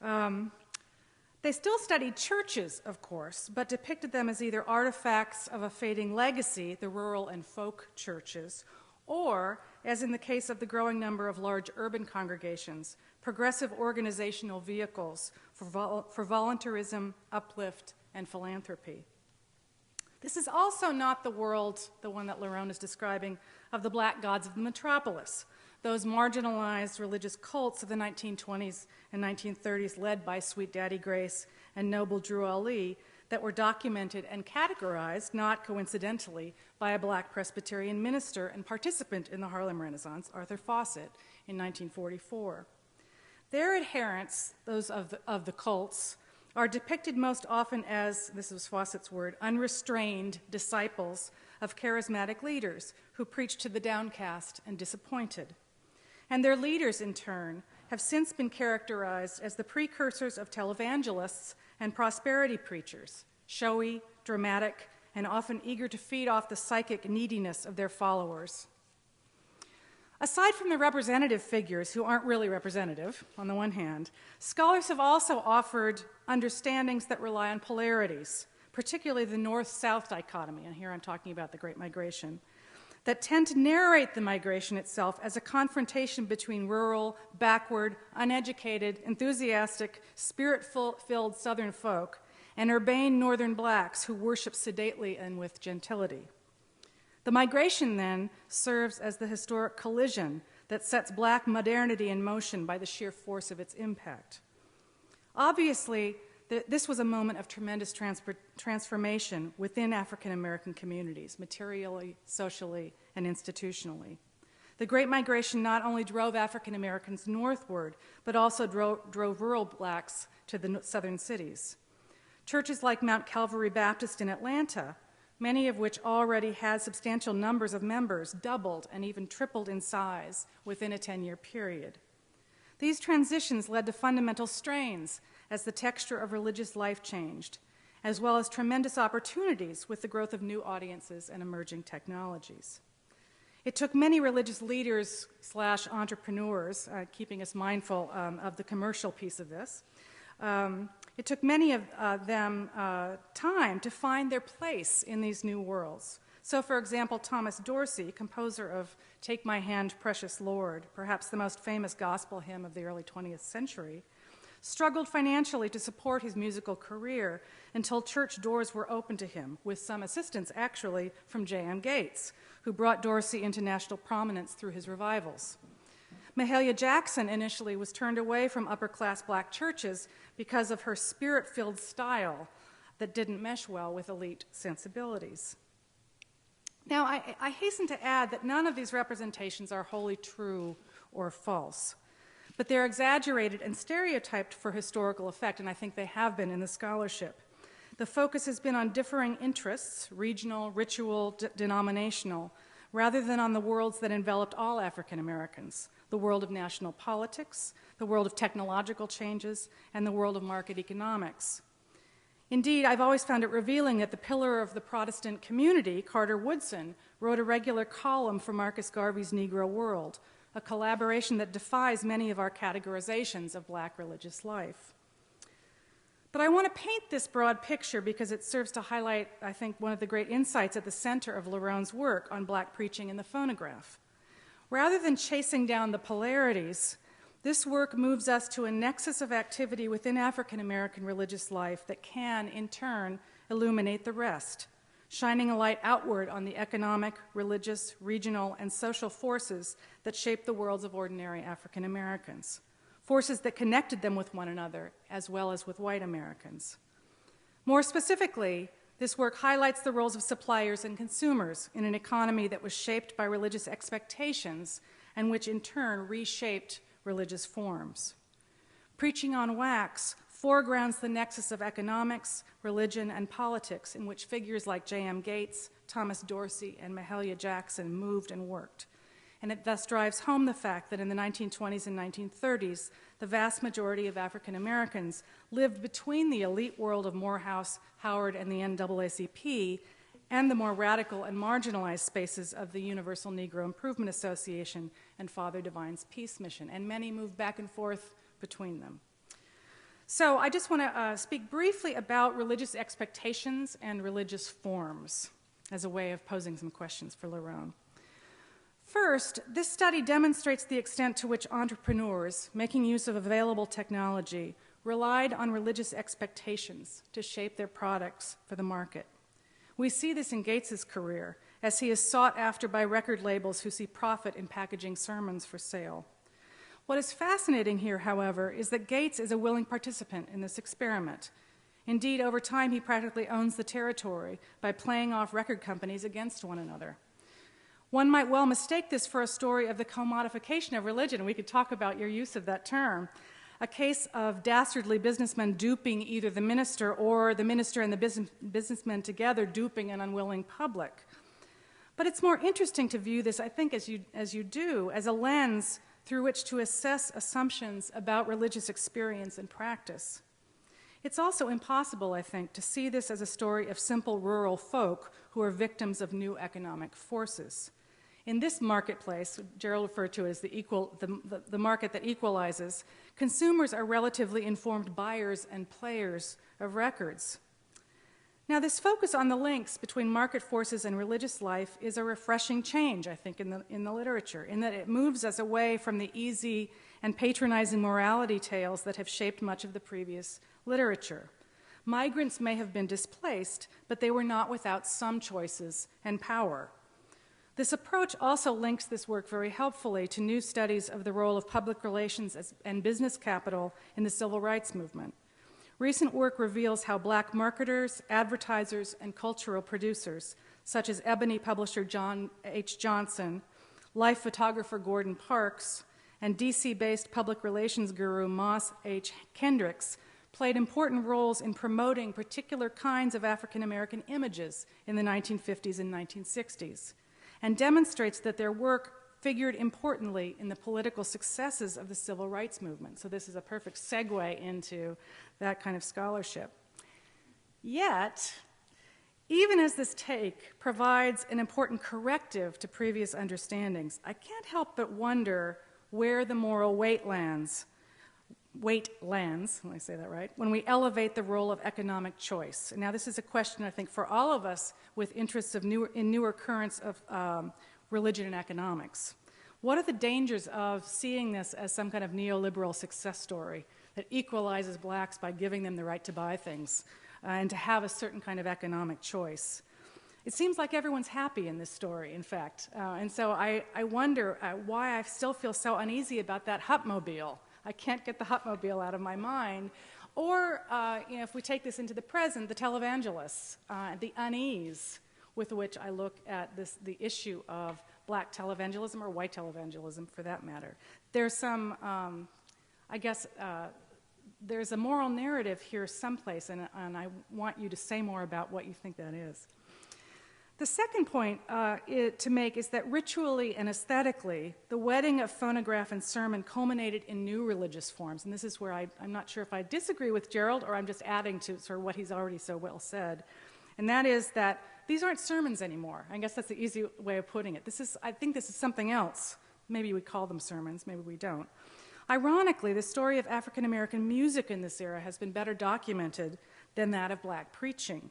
They still studied churches, of course, but depicted them as either artifacts of a fading legacy, the rural and folk churches, or, as in the case of the growing number of large urban congregations, progressive organizational vehicles for voluntarism, uplift, and philanthropy. This is also not the world, the one that Lerone is describing, of the black gods of the metropolis, those marginalized religious cults of the 1920s and 1930s led by Sweet Daddy Grace and Noble Drew Ali that were documented and categorized, not coincidentally, by a black Presbyterian minister and participant in the Harlem Renaissance, Arthur Fawcett, in 1944. Their adherents, those of the cults, are depicted most often as, this was Fawcett's word, unrestrained disciples of charismatic leaders who preach to the downcast and disappointed. And their leaders, in turn, have since been characterized as the precursors of televangelists and prosperity preachers, showy, dramatic, and often eager to feed off the psychic neediness of their followers. Aside from the representative figures who aren't really representative, on the one hand, scholars have also offered understandings that rely on polarities, particularly the north-south dichotomy, and here I'm talking about the Great Migration, that tend to narrate the migration itself as a confrontation between rural, backward, uneducated, enthusiastic, spirit-filled Southern folk and urbane Northern blacks who worship sedately and with gentility. The migration, then, serves as the historic collision that sets black modernity in motion by the sheer force of its impact. Obviously, this was a moment of tremendous transformation within African American communities, materially, socially, and institutionally. The Great Migration not only drove African Americans northward, but also drove rural blacks to the southern cities. Churches like Mount Calvary Baptist in Atlanta, many of which already had substantial numbers of members, doubled and even tripled in size within a 10-year period. These transitions led to fundamental strains as the texture of religious life changed, as well as tremendous opportunities with the growth of new audiences and emerging technologies. It took many religious leaders / entrepreneurs, keeping us mindful of the commercial piece of this, it took many of them time to find their place in these new worlds. So, for example, Thomas Dorsey, composer of Take My Hand, Precious Lord, perhaps the most famous gospel hymn of the early 20th century, struggled financially to support his musical career until church doors were open to him, with some assistance, actually, from J.M. Gates, who brought Dorsey into national prominence through his revivals. Mahalia Jackson initially was turned away from upper-class black churches because of her spirit-filled style that didn't mesh well with elite sensibilities. Now, I hasten to add that none of these representations are wholly true or false, but they're exaggerated and stereotyped for historical effect, and I think they have been in the scholarship. The focus has been on differing interests, regional, ritual, denominational, rather than on the worlds that enveloped all African Americans, the world of national politics, the world of technological changes, and the world of market economics. Indeed, I've always found it revealing that the pillar of the Protestant community, Carter Woodson, wrote a regular column for Marcus Garvey's Negro World, a collaboration that defies many of our categorizations of black religious life. But I want to paint this broad picture because it serves to highlight, I think, one of the great insights at the center of Lerone's work on black preaching in the phonograph. Rather than chasing down the polarities, this work moves us to a nexus of activity within African American religious life that can, in turn, illuminate the rest, shining a light outward on the economic, religious, regional, and social forces that shape the worlds of ordinary African Americans, forces that connected them with one another as well as with white Americans. More specifically, this work highlights the roles of suppliers and consumers in an economy that was shaped by religious expectations and which in turn reshaped religious forms. Preaching on Wax foregrounds the nexus of economics, religion, and politics in which figures like J.M. Gates, Thomas Dorsey, and Mahalia Jackson moved and worked. And it thus drives home the fact that in the 1920s and 1930s, the vast majority of African Americans lived between the elite world of Morehouse, Howard, and the NAACP, and the more radical and marginalized spaces of the Universal Negro Improvement Association and Father Divine's Peace Mission, and many moved back and forth between them. So I just want to speak briefly about religious expectations and religious forms as a way of posing some questions for Lerone. First, this study demonstrates the extent to which entrepreneurs, making use of available technology, relied on religious expectations to shape their products for the market. We see this in Gates's career, as he is sought after by record labels who see profit in packaging sermons for sale. What is fascinating here, however, is that Gates is a willing participant in this experiment. Indeed, over time, he practically owns the territory by playing off record companies against one another. One might well mistake this for a story of the commodification of religion, and we could talk about your use of that term. A case of dastardly businessmen duping either the minister or the minister and the businessmen together duping an unwilling public. But it's more interesting to view this, I think, as you do, as a lens through which to assess assumptions about religious experience and practice. It's also impossible, I think, to see this as a story of simple rural folk who are victims of new economic forces. In this marketplace, Gerald referred to it as the market that equalizes, consumers are relatively informed buyers and players of records. Now, this focus on the links between market forces and religious life is a refreshing change, I think, in the literature, in that it moves us away from the easy and patronizing morality tales that have shaped much of the previous literature. Migrants may have been displaced, but they were not without some choices and power. This approach also links this work very helpfully to new studies of the role of public relations and business capital in the civil rights movement. Recent work reveals how black marketers, advertisers, and cultural producers, such as ebony publisher John H. Johnson, life photographer Gordon Parks, and DC-based public relations guru Moss H. Kendricks, played important roles in promoting particular kinds of African American images in the 1950s and 1960s, and demonstrates that their work figured importantly in the political successes of the civil rights movement. So this is a perfect segue into that kind of scholarship. Yet, even as this take provides an important corrective to previous understandings, I can't help but wonder where the moral weight lands weight lands, when I say that right, when we elevate the role of economic choice. Now, this is a question, I think, for all of us with interests in newer currents of religion and economics. What are the dangers of seeing this as some kind of neoliberal success story that equalizes blacks by giving them the right to buy things and to have a certain kind of economic choice? It seems like everyone's happy in this story, in fact. And so I wonder why I still feel so uneasy about that Hupmobile. I can't get the Hupmobile out of my mind. Or, if we take this into the present, the televangelists, the unease with which I look at the issue of black televangelism or white televangelism, for that matter. There's some, there's a moral narrative here someplace, and I want you to say more about what you think that is. The second point to make is that ritually and aesthetically, the wedding of phonograph and sermon culminated in new religious forms. And this is where I'm not sure if I disagree with Gerald or I'm just adding to sort of what he's already so well said. And that is that these aren't sermons anymore. I guess that's the easy way of putting it. I think this is something else. Maybe we call them sermons, maybe we don't. Ironically, the story of African American music in this era has been better documented than that of black preaching.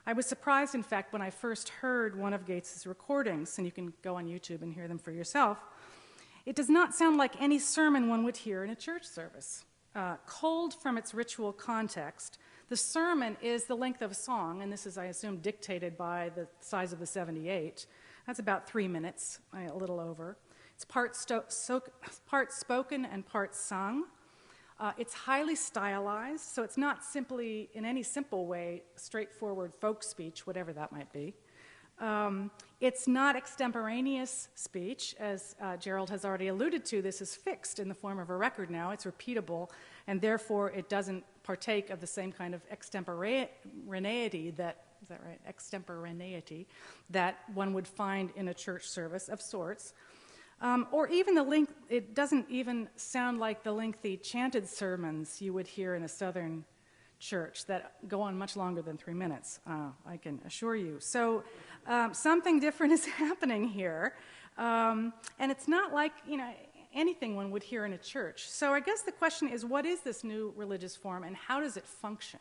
I was surprised, in fact, when I first heard one of Gates's recordings, and you can go on YouTube and hear them for yourself. It does not sound like any sermon one would hear in a church service. Culled from its ritual context, the sermon is the length of a song, and this is, I assume, dictated by the size of the 78. That's about 3 minutes, a little over. It's part spoken and part sung. It's highly stylized, so it's not simply, in any simple way, straightforward folk speech, whatever that might be. It's not extemporaneous speech, as Gerald has already alluded to. This is fixed in the form of a record now. It's repeatable, and therefore it doesn't partake of the same kind of extemporaneity that one would find in a church service of sorts. Or even it doesn't even sound like the lengthy chanted sermons you would hear in a southern church that go on much longer than 3 minutes, I can assure you. So something different is happening here. And it's not like, anything one would hear in a church. So I guess the question is, what is this new religious form and how does it function?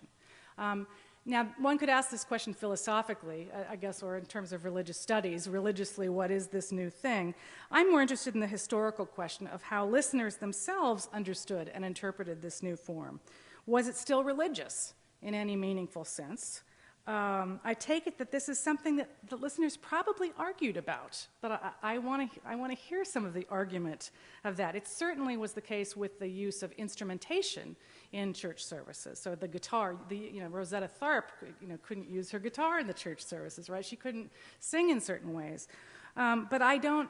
Now, one could ask this question philosophically, I guess, or in terms of religious studies. Religiously, what is this new thing? I'm more interested in the historical question of how listeners themselves understood and interpreted this new form. Was it still religious in any meaningful sense? I take it that this is something that the listeners probably argued about, but I want to hear some of the argument of that. It certainly was the case with the use of instrumentation in church services. So the guitar, Rosetta Tharpe, couldn't use her guitar in the church services, right? She couldn't sing in certain ways. But I don't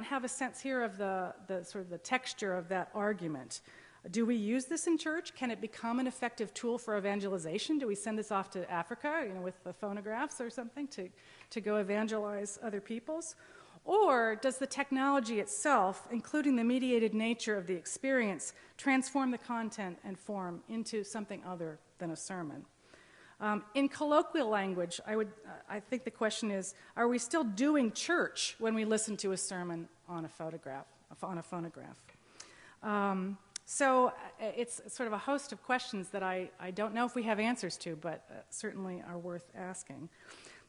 have a sense here of the sort of the texture of that argument. Do we use this in church? Can it become an effective tool for evangelization? Do we send this off to Africa, with the phonographs or something to go evangelize other peoples? Or does the technology itself, including the mediated nature of the experience, transform the content and form into something other than a sermon? In colloquial language, I think the question is, are we still doing church when we listen to a sermon on a phonograph? So it's sort of a host of questions that I don't know if we have answers to, but certainly are worth asking.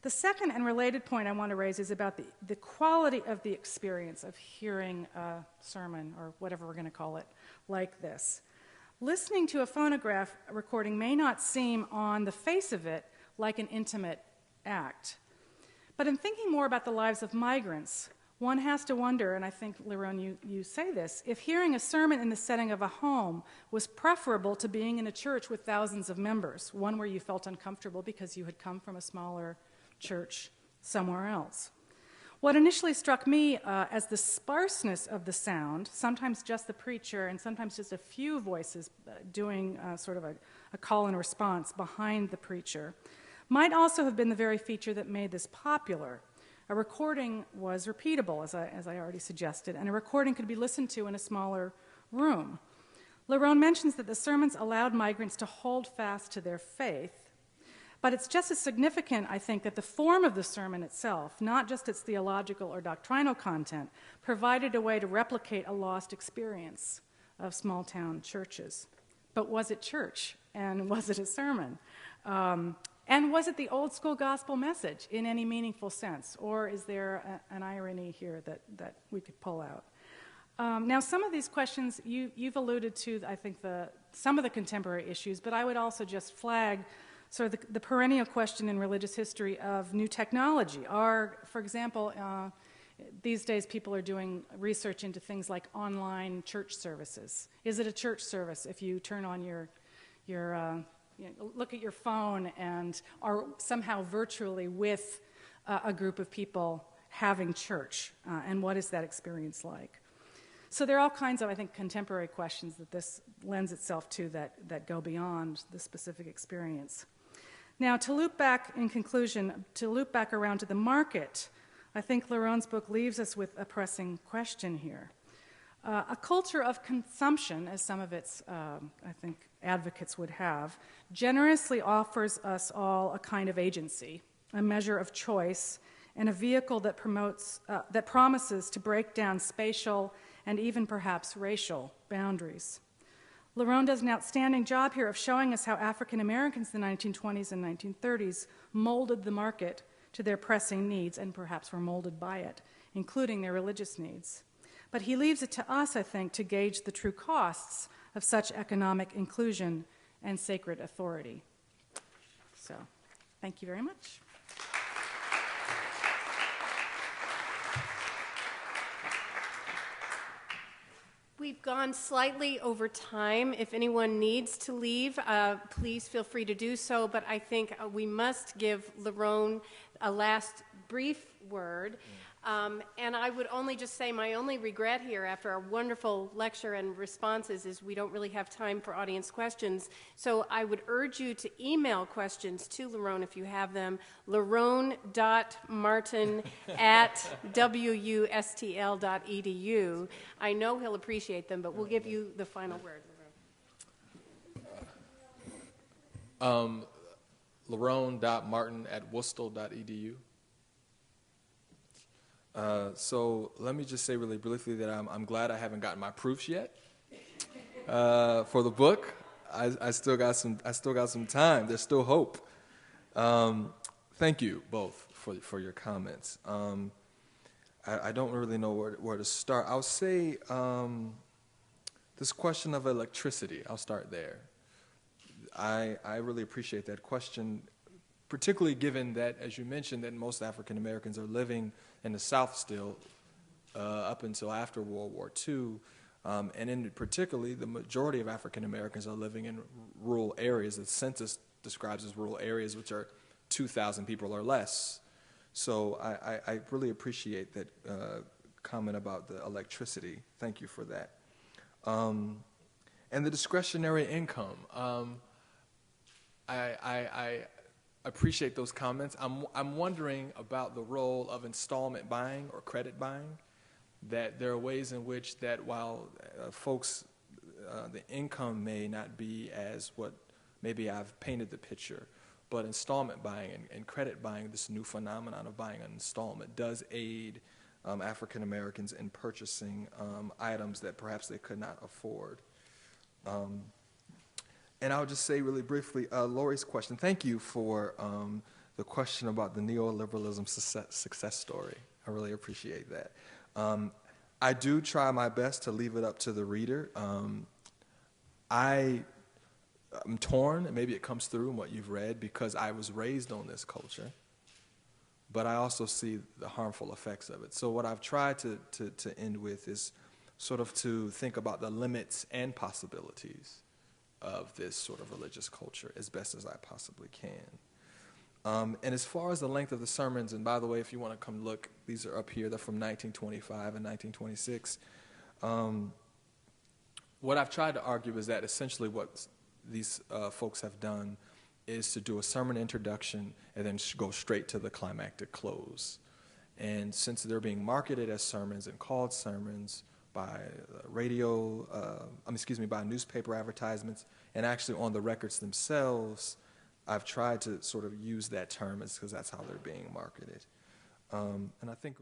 The second and related point I want to raise is about the quality of the experience of hearing a sermon, or whatever we're going to call it, like this. Listening to a phonograph recording may not seem, on the face of it, like an intimate act. But in thinking more about the lives of migrants, one has to wonder, and I think, Lerone, you say this, if hearing a sermon in the setting of a home was preferable to being in a church with thousands of members, one where you felt uncomfortable because you had come from a smaller church somewhere else. What initially struck me as the sparseness of the sound, sometimes just the preacher and sometimes just a few voices doing sort of a call and response behind the preacher, might also have been the very feature that made this popular. A recording was repeatable, as I already suggested, and a recording could be listened to in a smaller room. Lerone mentions that the sermons allowed migrants to hold fast to their faith, but it's just as significant, I think, that the form of the sermon itself, not just its theological or doctrinal content, provided a way to replicate a lost experience of small-town churches. But was it church? And was it a sermon? And was it the old-school gospel message in any meaningful sense? Or is there an irony here that we could pull out? Now, some of these questions, you've alluded to, I think, some of the contemporary issues, but I would also just flag sort of the perennial question in religious history of new technology. For example, these days people are doing research into things like online church services. Is it a church service if you turn on look at your phone and are somehow virtually with a group of people having church? And what is that experience like? So there are all kinds of, I think, contemporary questions that this lends itself to that go beyond the specific experience. Now, to loop back around to the market, I think Lerone's book leaves us with a pressing question here. A culture of consumption, as some of its, I think, advocates would have, generously offers us all a kind of agency, a measure of choice, and a vehicle that promises to break down spatial and even perhaps racial boundaries. Lerone does an outstanding job here of showing us how African Americans in the 1920s and 1930s molded the market to their pressing needs and perhaps were molded by it, including their religious needs. But he leaves it to us, I think, to gauge the true costs of such economic inclusion and sacred authority. So, thank you very much. We've gone slightly over time. If anyone needs to leave, please feel free to do so, but I think we must give Lerone a last brief word. And I would only just say my only regret here after a wonderful lecture and responses is we don't really have time for audience questions. So I would urge you to email questions to Lerone if you have them, lerone.martin@wustl.edu. I know he'll appreciate them, but we'll give you the final word, Lerone. Lerone.martin@wustl.edu. So let me just say really briefly that I'm glad I haven't gotten my proofs yet for the book. I still got some time. There's still hope. Thank you both for your comments. I don't really know where to start. I'll say this question of electricity. I'll start there. I really appreciate that question, particularly given that, as you mentioned, that most African Americans are living in the South still up until after World War II. And in particularly, the majority of African Americans are living in rural areas that the census describes as rural areas, which are 2,000 people or less. So I really appreciate that comment about the electricity. Thank you for that. And the discretionary income. I appreciate those comments. I'm wondering about the role of installment buying or credit buying, that there are ways in which that while folks, the income may not be as what maybe I've painted the picture, but installment buying and credit buying, this new phenomenon of buying an installment, does aid African Americans in purchasing items that perhaps they could not afford. And I'll just say really briefly, Laurie's question, thank you for the question about the neoliberalism success story. I really appreciate that. I do try my best to leave it up to the reader. I'm torn, and maybe it comes through in what you've read, because I was raised on this culture, but I also see the harmful effects of it. So what I've tried to end with is sort of to think about the limits and possibilities of this sort of religious culture as best as I possibly can. And as far as the length of the sermons, and by the way, if you want to come look, these are up here. They're from 1925 and 1926. What I've tried to argue is that essentially what these folks have done is to do a sermon introduction and then go straight to the climactic close. And since they're being marketed as sermons and called sermons by by newspaper advertisements, and actually on the records themselves, I've tried to sort of use that term because that's how they're being marketed. And I think